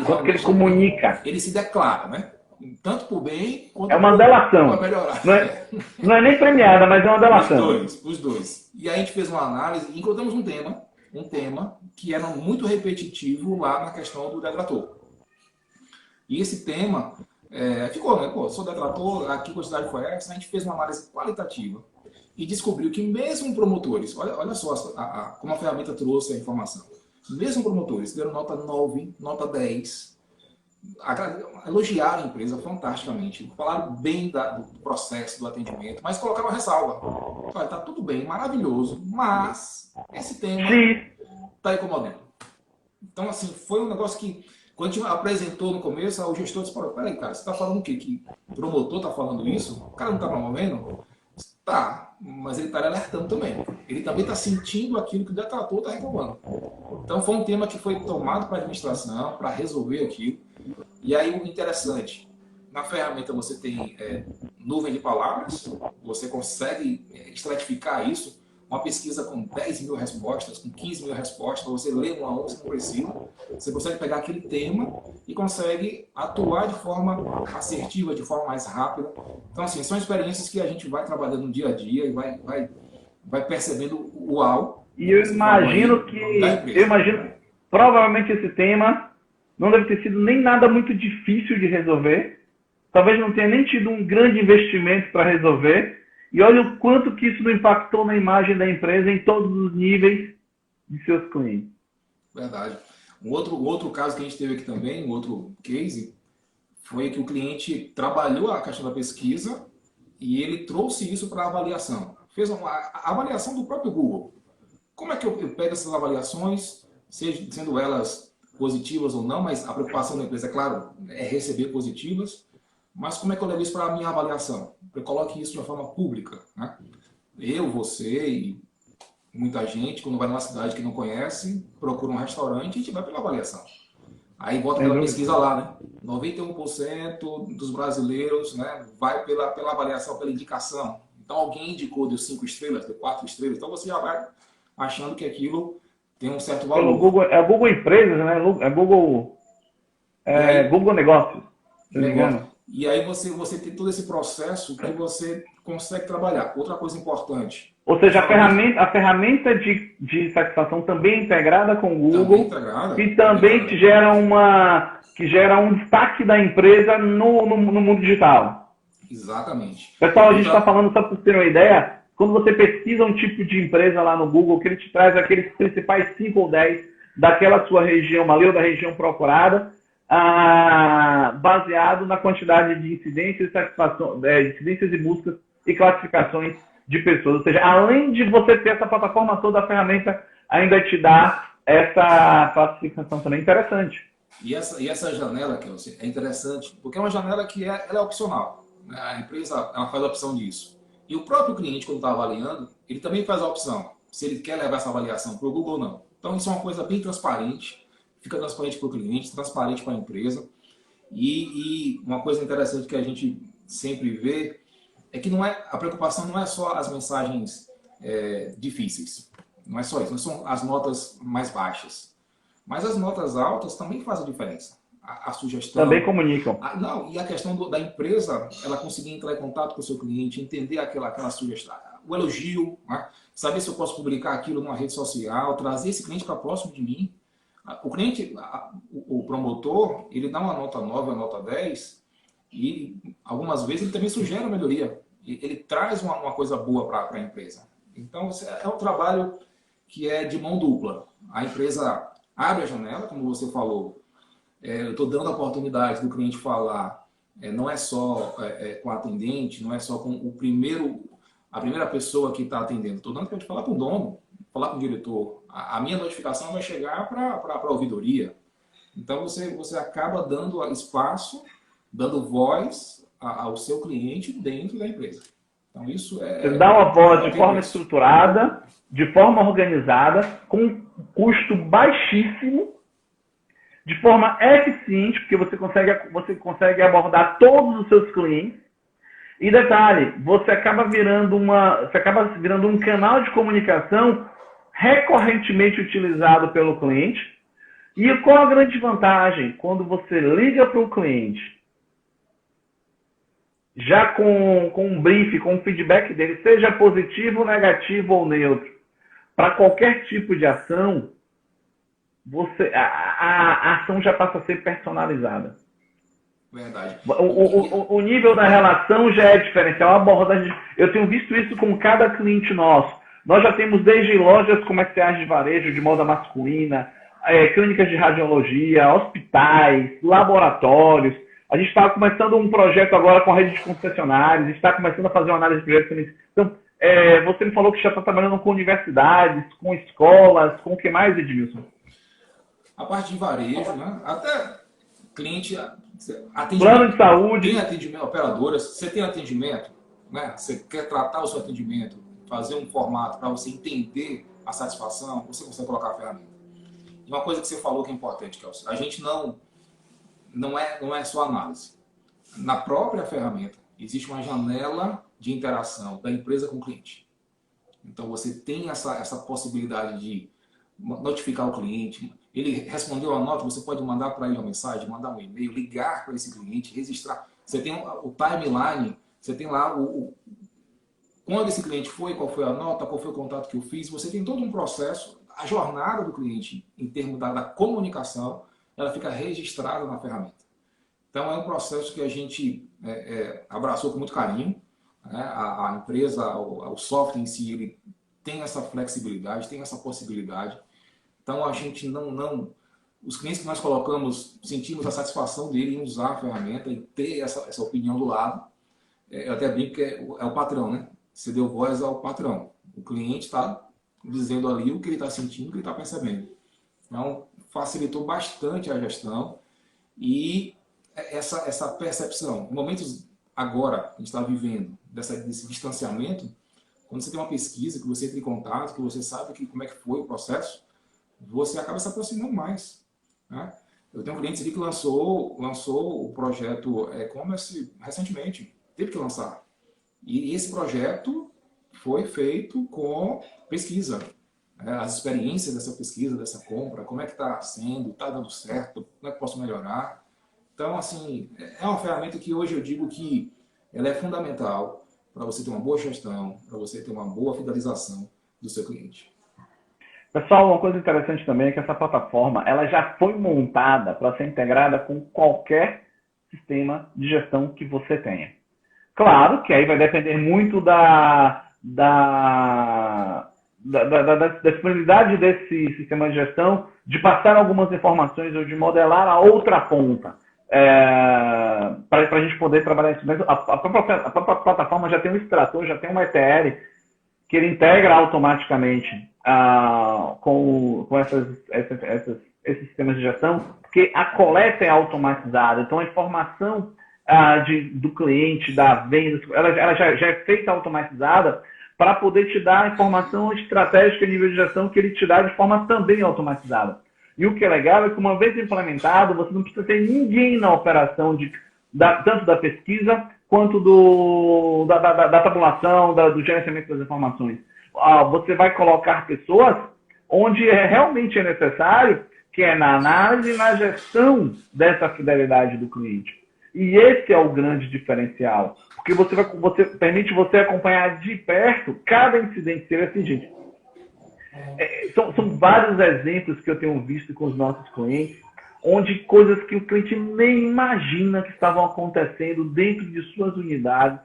quanto que ele comunica. Ele se declara, né? Tanto por bem quanto uma delação. Para melhorar. Não é nem premiada, mas é uma delação. Os dois. E aí a gente fez uma análise e encontramos um tema um tema que era muito repetitivo lá na questão do detrator. E esse tema ficou, né? Pô, sou detrator, aqui a quantidade foi essa, a gente fez uma análise qualitativa e descobriu que mesmo promotores, olha só como a ferramenta trouxe a informação, mesmo promotores deram nota 9, nota 10, elogiaram a empresa fantasticamente, falaram bem do processo, do atendimento, mas colocaram uma ressalva. Olha, tá tudo bem, maravilhoso, mas esse tema está incomodando. Então, assim, foi um negócio que, quando a gente apresentou no começo, o gestor disse, peraí, cara, você está falando o quê? Que o promotor está falando isso? O cara não está promovendo? Tá, mas ele está alertando também. Ele também está sentindo aquilo que o detrator está reclamando. Então, foi um tema que foi tomado para a administração, para resolver aquilo. E aí, o interessante, na ferramenta você tem nuvem de palavras, você consegue estratificar isso, uma pesquisa com 10 mil respostas, com 15 mil respostas, você lê um a um, você não precisa. Você consegue pegar aquele tema e consegue atuar de forma assertiva, de forma mais rápida. Então, assim, são experiências que a gente vai trabalhando no dia a dia e vai percebendo o uau. E eu imagino que provavelmente esse tema não deve ter sido nem nada muito difícil de resolver. Talvez não tenha nem tido um grande investimento para resolver. E olha o quanto que isso não impactou na imagem da empresa em todos os níveis de seus clientes. Verdade. Um outro caso que a gente teve aqui também, um outro case, foi que o cliente trabalhou a questão da pesquisa e ele trouxe isso para a avaliação. Fez a avaliação do próprio Google. Como é que eu pego essas avaliações, sendo elas positivas ou não, mas a preocupação da empresa, é claro, é receber positivas, mas como é que eu levo isso para a minha avaliação? Eu coloque isso de uma forma pública, né? Eu, você e muita gente, quando vai numa cidade que não conhece, procura um restaurante e a gente vai pela avaliação. Aí bota aquela pesquisa lá, né? 91% dos brasileiros, né, vai pela avaliação, pela indicação. Então alguém indicou, deu 5 estrelas, deu 4 estrelas, então você já vai achando que aquilo tem um certo valor. Pelo Google, é Google Empresas, né? É Google, Google Negócios, se não me engano. E aí você tem todo esse processo que você consegue trabalhar. Outra coisa importante. Ou seja, a ferramenta de satisfação também é integrada com o Google e também que gera um destaque da empresa no mundo digital. Exatamente. Pessoal, a gente está falando, só para vocês terem uma ideia, quando você pesquisa um tipo de empresa lá no Google, que ele te traz aqueles principais 5 ou 10 daquela sua região, ali ou da região procurada, baseado na quantidade de incidências, incidências e buscas e classificações de pessoas. Ou seja, além de você ter essa plataforma toda, a ferramenta ainda te dá essa classificação também interessante. E essa janela, que é interessante, porque é uma janela que ela é opcional. Né? A empresa ela faz a opção disso. E o próprio cliente, quando está avaliando, ele também faz a opção, se ele quer levar essa avaliação para o Google ou não. Então, isso é uma coisa bem transparente. Fica transparente para o cliente, transparente para a empresa. E uma coisa interessante que a gente sempre vê é que a preocupação não é só as mensagens difíceis. Não é só isso, não são as notas mais baixas. Mas as notas altas também fazem diferença. A sugestão... Também comunicam. E a questão da empresa, ela conseguir entrar em contato com o seu cliente, entender aquela sugestão, o elogio, né? Saber se eu posso publicar aquilo numa rede social, trazer esse cliente para próximo de mim. O cliente, o promotor, ele dá uma nota 9, uma nota 10 e algumas vezes ele também sugere a melhoria. Ele traz uma coisa boa para a empresa. Então, é um trabalho que é de mão dupla. A empresa abre a janela, como você falou. Eu estou dando a oportunidade do cliente falar, não é só com o atendente, não é só com a primeira pessoa que está atendendo. Estou dando para a gente falar com o dono, falar com o diretor. A minha notificação vai chegar para a ouvidoria. Então, você acaba dando espaço, dando voz ao seu cliente dentro da empresa. Então, isso Você dá uma voz de forma estruturada, de forma organizada, com um custo baixíssimo, de forma eficiente, porque você consegue abordar todos os seus clientes. E detalhe, você acaba virando um canal de comunicação recorrentemente utilizado pelo cliente. E qual a grande vantagem? Quando você liga para o cliente, já com um brief, com um feedback dele, seja positivo, negativo ou neutro, para qualquer tipo de ação, a ação já passa a ser personalizada. Verdade. O nível da relação já é diferencial. A abordagem, eu tenho visto isso com cada cliente nosso. Nós já temos desde lojas comerciais de varejo de moda masculina, clínicas de radiologia, hospitais, laboratórios. A gente está começando um projeto agora com a rede de concessionários, a gente está começando a fazer uma análise de projetos. Então, você me falou que já está trabalhando com universidades, com escolas, com o que mais, Edmilson? A parte de varejo, né? Até cliente, atendimento. Plano de saúde. Tem atendimento, operadoras, você tem atendimento, né? Você quer tratar o seu atendimento, fazer um formato para você entender a satisfação, você consegue colocar a ferramenta. E uma coisa que você falou que é importante, Kelsey, a gente não é só análise. Na própria ferramenta, existe uma janela de interação da empresa com o cliente. Então, você tem essa possibilidade de notificar o cliente. Ele respondeu a nota, você pode mandar para ele uma mensagem, mandar um e-mail, ligar para esse cliente, registrar. Você tem o timeline, você tem lá quando esse cliente foi, qual foi a nota, qual foi o contato que eu fiz. Você tem todo um processo, a jornada do cliente, em termos da comunicação, ela fica registrada na ferramenta. Então, é um processo que a gente abraçou com muito carinho. Né? A empresa, o software em si, ele tem essa flexibilidade, tem essa possibilidade. Então, a gente os clientes que nós colocamos, sentimos a satisfação dele em usar a ferramenta e ter essa opinião do lado. Eu até brinco que é o patrão, né? Você deu voz ao patrão. O cliente está dizendo ali o que ele está sentindo, o que ele está percebendo. Então, facilitou bastante a gestão e essa percepção. Em momentos agora, que a gente está vivendo desse distanciamento, quando você tem uma pesquisa, que você entra em contato, que você sabe como é que foi o processo, você acaba se aproximando mais. Né? Eu tenho um cliente aqui que lançou o projeto e-commerce recentemente. Teve que lançar. E esse projeto foi feito com pesquisa. As experiências dessa pesquisa, dessa compra, como é que está sendo, está dando certo, como é que posso melhorar. Então, assim, é uma ferramenta que hoje eu digo que ela é fundamental para você ter uma boa gestão, para você ter uma boa fidelização do seu cliente. Pessoal, uma coisa interessante também é que essa plataforma ela já foi montada para ser integrada com qualquer sistema de gestão que você tenha. Claro que aí vai depender muito da disponibilidade desse sistema de gestão de passar algumas informações ou de modelar a outra ponta para a gente poder trabalhar isso. Mas a própria plataforma já tem um extrator, já tem uma ETL que ele integra automaticamente com esses sistemas de gestão, porque a coleta é automatizada. Então, a informação do cliente, da venda, ela já é feita automatizada para poder te dar a informação estratégica em nível de gestão que ele te dá de forma também automatizada. E o que é legal é que, uma vez implementado, você não precisa ter ninguém na operação tanto da pesquisa quanto da tabulação, do gerenciamento das informações. Você vai colocar pessoas onde realmente é necessário, que é na análise e na gestão dessa fidelidade do cliente. E esse é o grande diferencial, porque você permite você acompanhar de perto cada incidente. Seria assim, gente. São vários exemplos que eu tenho visto com os nossos clientes, onde coisas que o cliente nem imagina que estavam acontecendo dentro de suas unidades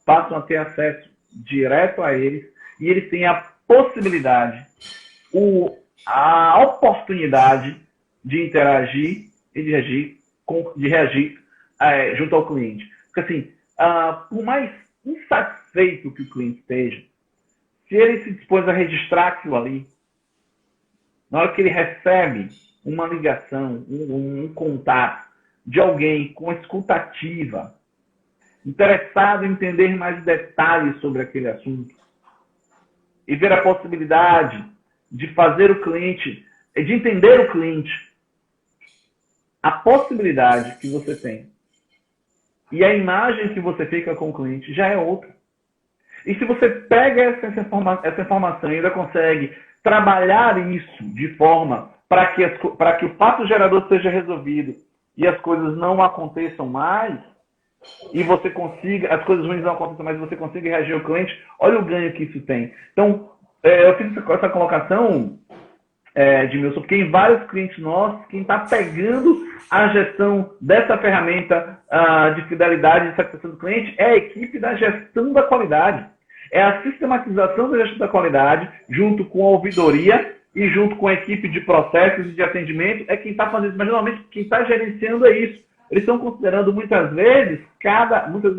passam a ter acesso direto a eles, e eles têm a possibilidade, a oportunidade de interagir e de reagir junto ao cliente. Porque assim, por mais insatisfeito que o cliente esteja, se ele se dispôs a registrar aquilo ali, na hora que ele recebe uma ligação, um contato de alguém com escutativa, interessado em entender mais detalhes sobre aquele assunto, e ver a possibilidade de fazer o cliente, de entender o cliente, a possibilidade que você tem e a imagem que você fica com o cliente já é outra. E se você pega essa informação e ainda consegue trabalhar isso de forma para que o fato gerador seja resolvido e as coisas não aconteçam mais, e você consiga, as coisas ruins não aconteçam mais, e você consiga reagir ao cliente, olha o ganho que isso tem. Então, eu fiz essa colocação, Edmilson, porque em vários clientes nossos, quem está pegando a gestão dessa ferramenta de fidelidade e satisfação do cliente é a equipe da gestão da qualidade. É a sistematização da gestão da qualidade, junto com a ouvidoria e junto com a equipe de processos e de atendimento, é quem está fazendo isso. Mas, geralmente, quem está gerenciando é isso. Eles estão considerando, muitas vezes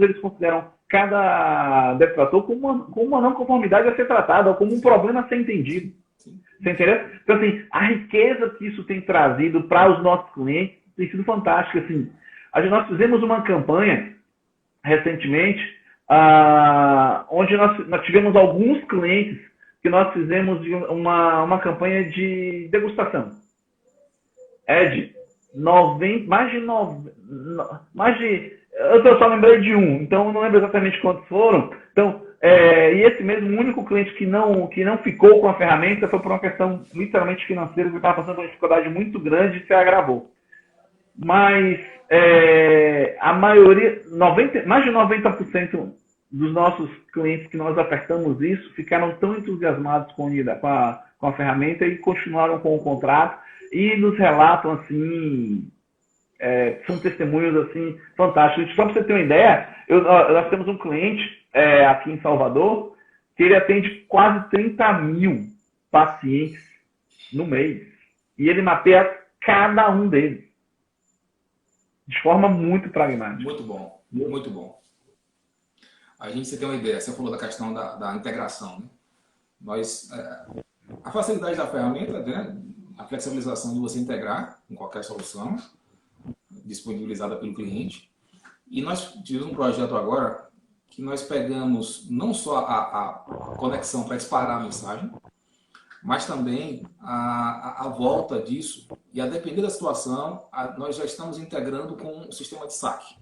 eles consideram cada detrator como uma não conformidade a ser tratada, ou como um problema a ser entendido. Você entendeu? Então, assim, a riqueza que isso tem trazido para os nossos clientes tem sido fantástica. Assim. Nós fizemos uma campanha recentemente, onde nós tivemos alguns clientes que nós fizemos uma campanha de degustação. Eu só lembrei de um, então eu não lembro exatamente quantos foram. Então, e esse mesmo único cliente que não ficou com a ferramenta foi por uma questão literalmente financeira, que estava passando por uma dificuldade muito grande e se agravou. Mas a maioria, mais de 90% dos nossos clientes que nós apertamos isso, ficaram tão entusiasmados com a ferramenta e continuaram com o contrato e nos relatam assim, são testemunhos assim fantásticos. Só para você ter uma ideia, nós temos um cliente aqui em Salvador que ele atende quase 30 mil pacientes no mês e ele mapeia cada um deles de forma muito pragmática. Muito bom, muito bom. Você tem uma ideia, você falou da questão da integração, né? A facilidade da ferramenta, né? A flexibilização de você integrar com qualquer solução disponibilizada pelo cliente. E nós tivemos um projeto agora que nós pegamos não só a conexão para disparar a mensagem, mas também a volta disso. E a depender da situação, nós já estamos integrando com o sistema de saque,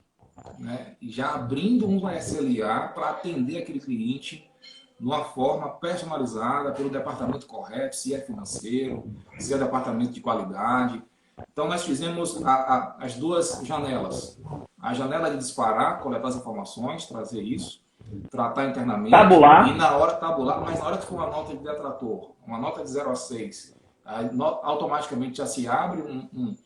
né? E já abrindo uma SLA para atender aquele cliente de uma forma personalizada pelo departamento correto, se é financeiro, se é departamento de qualidade. Então, nós fizemos as duas janelas. A janela de disparar, coletar as informações, trazer isso, tratar internamente. Tabular. E na hora tabular, mas na hora que for uma nota de detrator, uma nota de 0 a 6, automaticamente já se abre um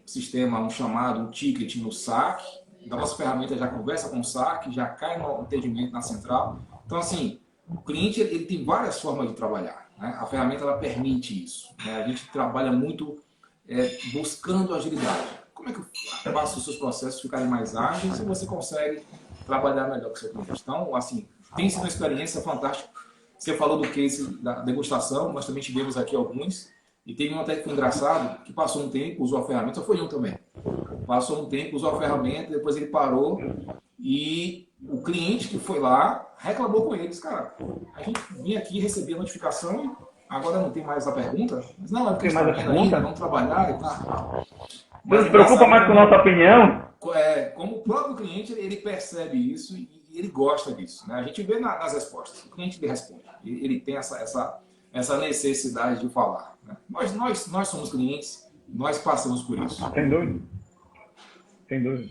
sistema, um chamado, um ticket no saque. A nossa ferramenta já conversa com o saque, já cai no atendimento na central. Então, assim, o cliente ele tem várias formas de trabalhar, né? A ferramenta ela permite isso, né? A gente trabalha muito buscando agilidade. Como é que eu faço os seus processos ficarem mais ágeis e você consegue trabalhar melhor com o seu cliente? Então, assim, tem sido uma experiência fantástica. Você falou do case da degustação, nós também tivemos aqui alguns. E teve um até que foi engraçado, que passou um tempo, usou a ferramenta, só foi um também. Passou um tempo, usou a ferramenta, depois ele parou e o cliente que foi lá reclamou com eles. Cara, a gente vinha aqui receber a notificação e agora não tem mais a pergunta. Mas não, tem mais a pergunta? Vamos trabalhar e tal. Não se preocupa mais com a nossa opinião? Como o próprio cliente, ele percebe isso e ele gosta disso, né? A gente vê nas respostas. O cliente ele responde. Ele tem essa necessidade de falar, né? Nós somos clientes, nós passamos por isso. Sem dúvida. Sem dúvida.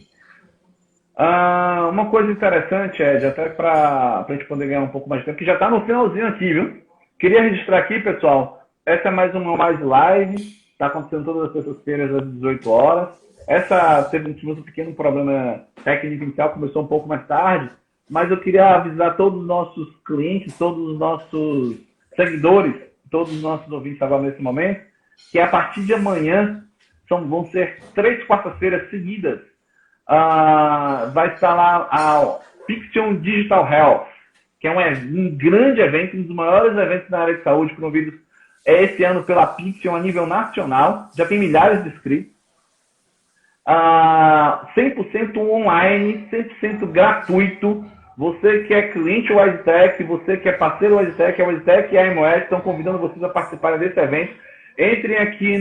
Uma coisa interessante, Ed, até para a gente poder ganhar um pouco mais de tempo, que já está no finalzinho aqui, viu? Queria registrar aqui, pessoal, essa é mais uma live, está acontecendo todas as terças-feiras às 18 horas. Essa teve um pequeno problema técnico inicial, começou um pouco mais tarde, mas eu queria avisar todos os nossos clientes, todos os nossos seguidores, todos os nossos ouvintes agora nesse momento, que a partir de amanhã vão ser 3 quartas-feiras seguidas. Vai estar lá a Pixion Digital Health, que é um grande evento, um dos maiores eventos na área de saúde promovidos esse ano pela Pixion a nível nacional. Já tem milhares de inscritos. 100% online, 100% gratuito. Você que é cliente WiseTech, você que é parceiro WiseTech, a WiseTech e a MOS estão convidando vocês a participarem desse evento. Entrem aqui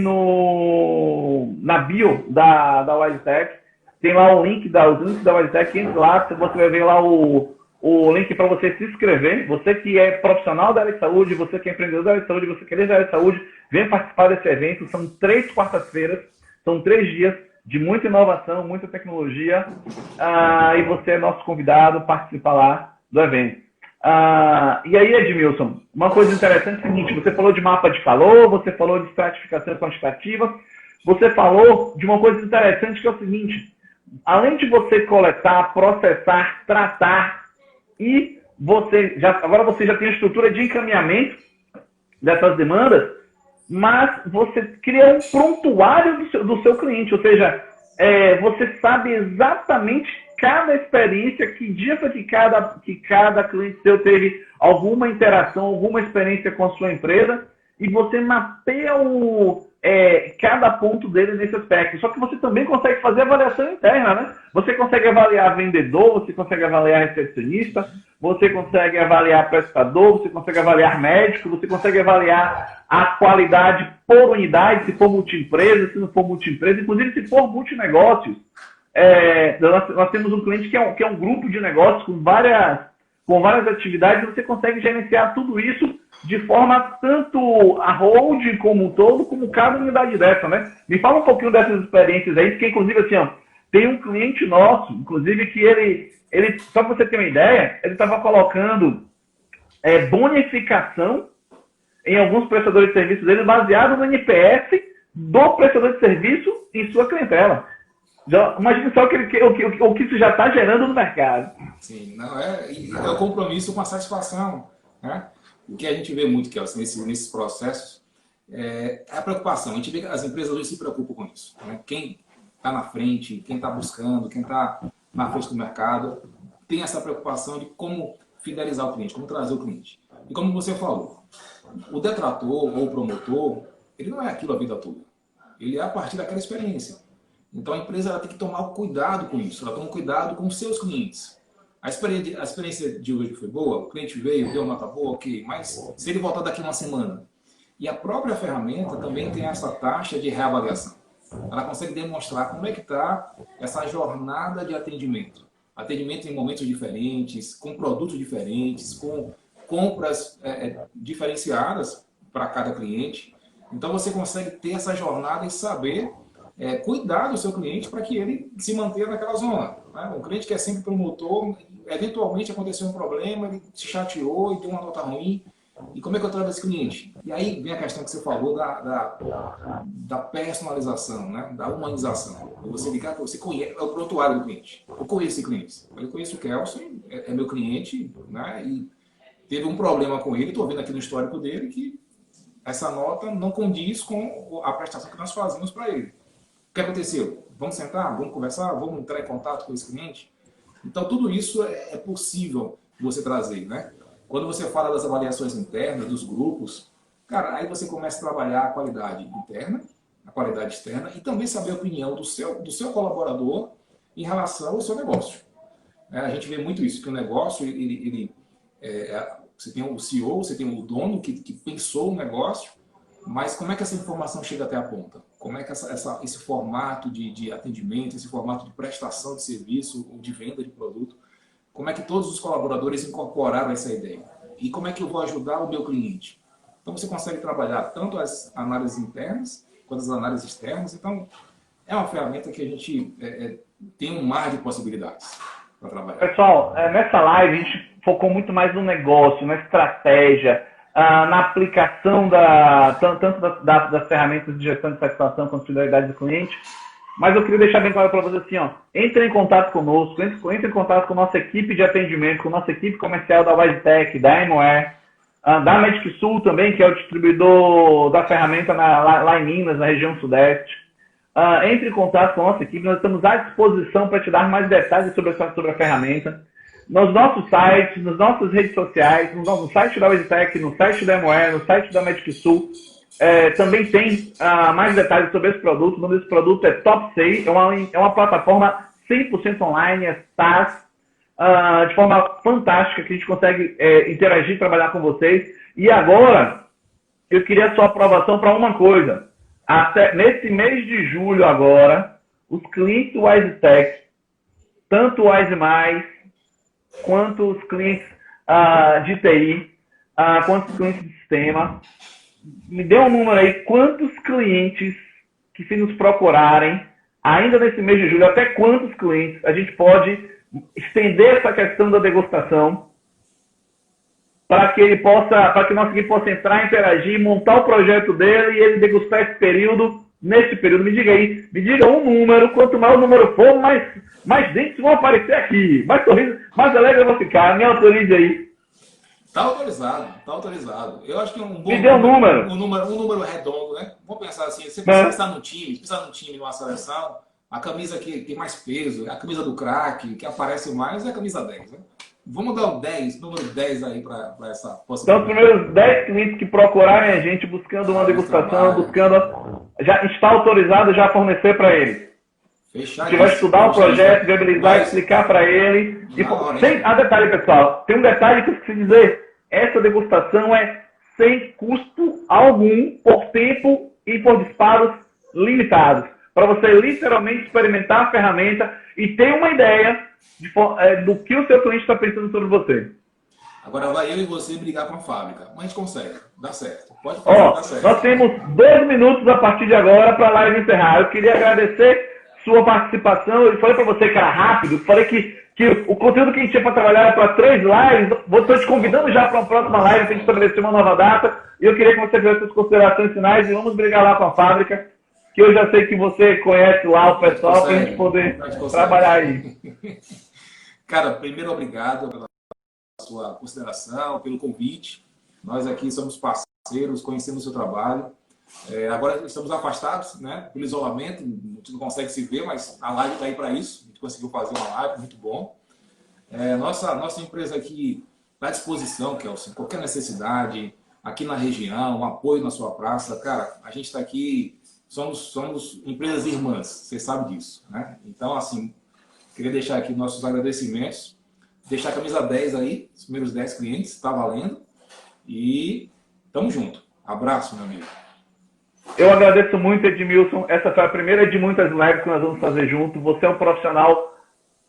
na bio da WiseTech, tem lá os links da WiseTech, entre lá, você vai ver lá o link para você se inscrever. Você que é profissional da área de saúde, você que é empreendedor da área de saúde, você que é da área de saúde, vem participar desse evento. São 3 quartas-feiras, são 3 dias de muita inovação, muita tecnologia, e você é nosso convidado, participa lá do evento. E aí, Edmilson, uma coisa interessante é o seguinte, você falou de mapa de calor, você falou de estratificação quantitativa, você falou de uma coisa interessante que é o seguinte, além de você coletar, processar, tratar e agora você já tem a estrutura de encaminhamento dessas demandas, mas você cria um prontuário do seu cliente, ou seja, você sabe exatamente cada experiência, que dia foi que cada cliente seu teve alguma interação, alguma experiência com a sua empresa, e você mapeia cada ponto dele nesse aspecto. Só que você também consegue fazer avaliação interna, né? Você consegue avaliar vendedor, você consegue avaliar recepcionista, você consegue avaliar prestador, você consegue avaliar médico, você consegue avaliar a qualidade por unidade, se for multiempresa, se não for multiempresa, inclusive se for multinegócios. Nós temos um cliente que é um grupo de negócios com várias atividades, você consegue gerenciar tudo isso de forma tanto a holding como um todo, como cada unidade dessa, né? Me fala um pouquinho dessas experiências aí, porque inclusive assim, ó, tem um cliente nosso, inclusive que ele só para você ter uma ideia, ele estava colocando bonificação em alguns prestadores de serviços dele, baseado no NPS do prestador de serviço em sua clientela. Imagina só o que isso já está gerando no mercado. Sim, não é o compromisso com a satisfação, né? O que a gente vê muito, Kelson, nesses processos, é a preocupação. A gente vê que as empresas hoje se preocupam com isso, né? Quem está na frente, quem está buscando, quem está na frente do mercado, tem essa preocupação de como fidelizar o cliente, como trazer o cliente. E como você falou, o detrator ou o promotor, ele não é aquilo a vida toda. Ele é a partir daquela experiência. Então a empresa ela tem que tomar cuidado com isso, ela toma cuidado com os seus clientes. A experiência de hoje foi boa, o cliente veio, deu nota boa, ok, mas se ele voltar daqui uma semana? E a própria ferramenta também tem essa taxa de reavaliação. Ela consegue demonstrar como é que está essa jornada de atendimento. Atendimento em momentos diferentes, com produtos diferentes, com compras diferenciadas para cada cliente. Então você consegue ter essa jornada e saber cuidar do seu cliente para que ele se mantenha naquela zona. Né? Um cliente que é sempre promotor, eventualmente aconteceu um problema, ele se chateou e deu uma nota ruim. E como é que eu trato esse cliente? E aí vem a questão que você falou da personalização, né? Da humanização. Você ligar, você conhece, é o prontuário do cliente. Eu conheço esse cliente. Eu conheço o Kelson, é meu cliente, né? E teve um problema com ele, estou vendo aqui no histórico dele que essa nota não condiz com a prestação que nós fazemos para ele. O que aconteceu? Vamos sentar, vamos conversar, vamos entrar em contato com esse cliente? Então, tudo isso é possível você trazer, né? Quando você fala das avaliações internas, dos grupos, cara, aí você começa a trabalhar a qualidade interna, a qualidade externa e também saber a opinião do seu colaborador em relação ao seu negócio. A gente vê muito isso, que o negócio, você tem o CEO, você tem o dono que pensou o negócio, mas como é que essa informação chega até a ponta? Como é que esse formato de atendimento, esse formato de prestação de serviço ou de venda de produto, como é que todos os colaboradores incorporaram essa ideia? E como é que eu vou ajudar o meu cliente? Então você consegue trabalhar tanto as análises internas quanto as análises externas. Então é uma ferramenta que a gente tem um mar de possibilidades para trabalhar. Pessoal, nessa live a gente focou muito mais no negócio, na estratégia, na aplicação tanto das ferramentas de gestão de satisfação quanto de fidelidade do cliente. Mas eu queria deixar bem claro para vocês assim, ó, entre em contato conosco, entre em contato com a nossa equipe de atendimento, com a nossa equipe comercial da WiseTech, da Amware, da Medic Sul também, que é o distribuidor da ferramenta lá em Minas, na região sudeste. Entre em contato com a nossa equipe, nós estamos à disposição para te dar mais detalhes sobre a ferramenta. Nos nossos sites, nas nossas redes sociais, no site da WiseTech, no site da Amware, no site da Medic Sul, também tem mais detalhes sobre esse produto. O nome desse produto é TopSay, é uma plataforma 100% online, SaaS, de forma fantástica, que a gente consegue interagir e trabalhar com vocês. E agora, eu queria a sua aprovação para uma coisa. Nesse mês de julho agora, os clientes do WiseTech, tanto o Wise+, quanto os clientes de TI, quanto os clientes de sistema, me dê um número aí, quantos clientes que se nos procurarem, ainda nesse mês de julho, até quantos clientes a gente pode estender essa questão da degustação para que ele possa, para que nossa equipe possa entrar, interagir, montar o projeto dele e ele degustar esse período. Nesse período, me diga aí, me diga um número, quanto mais o número for, mais dentes vão aparecer aqui, mais sorriso, mais alegre eu vou ficar, me autorize aí. Tá autorizado, tá autorizado. Eu acho que um bom me dê um número. Um número redondo, né? Vamos pensar assim, você pensar no time, numa seleção, a camisa que tem mais peso, a camisa do craque, que aparece mais, é a camisa 10, né? Vamos dar o 10, número 10 aí para essa possibilidade. Então, os primeiros 10 clientes que procurarem a gente buscando uma degustação, já está autorizado já a fornecer para ele. Fechar a gente vai estudar o projeto, viabilizar, explicar para ele. Detalhe, pessoal, tem um detalhe que eu esqueci de dizer. Essa degustação é sem custo algum, por tempo e por disparos limitados. Para você literalmente experimentar a ferramenta e ter uma ideia do que o seu cliente está pensando sobre você. Agora vai eu e você brigar com a fábrica. Mas a gente consegue, dá certo. Pode fazer, dá certo. Nós temos 2 minutos a partir de agora para a live encerrar. Eu queria agradecer sua participação. Eu falei para você que era rápido, falei que o conteúdo que a gente tinha para trabalhar era para 3 lives. Estou te convidando já para uma próxima live, para a gente estabelecer uma nova data. E eu queria que você fizesse as considerações finais e vamos brigar lá com a fábrica, que eu já sei que você conhece lá o pessoal, para a gente poder trabalhar aí. Cara, primeiro, obrigado pela sua consideração, pelo convite. Nós aqui somos parceiros, conhecemos o seu trabalho. Agora estamos afastados, né, pelo isolamento, a gente não consegue se ver, mas a live está aí para isso. A gente conseguiu fazer uma live, muito bom. Nossa empresa aqui está à disposição, Kelson, qualquer necessidade, aqui na região, um apoio na sua praça. Cara, a gente está aqui, somos empresas irmãs, você sabe disso, né? Então, assim, queria deixar aqui nossos agradecimentos, deixar a camisa 10 aí, os primeiros 10 clientes, está valendo. E tamo junto. Abraço, meu amigo. Eu agradeço muito, Edmilson. Essa foi a primeira de muitas lives que nós vamos fazer junto. Você é um profissional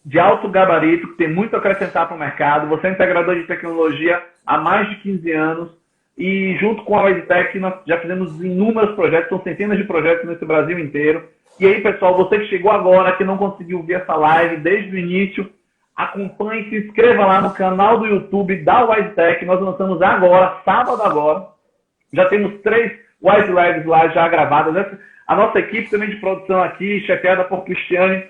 de alto gabarito, que tem muito a acrescentar para o mercado. Você é integrador de tecnologia há mais de 15 anos. E junto com a WiseTech, nós já fizemos inúmeros projetos, são centenas de projetos nesse Brasil inteiro. E aí, pessoal, você que chegou agora, que não conseguiu ver essa live desde o início, acompanhe, se inscreva lá no canal do YouTube da WiseTech. Nós lançamos agora, sábado agora. Já temos 3 Wise Lives lá já gravadas. A nossa equipe também de produção aqui, chefiada por Cristiane,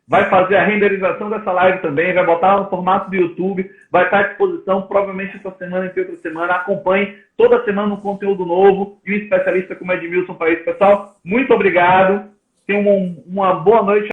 vai fazer a renderização dessa live também, vai botar no formato do YouTube, vai estar à disposição provavelmente essa semana e outra semana. Acompanhe toda semana um conteúdo novo e um especialista como Edmilson para isso. Pessoal, muito obrigado. Tenham uma boa noite.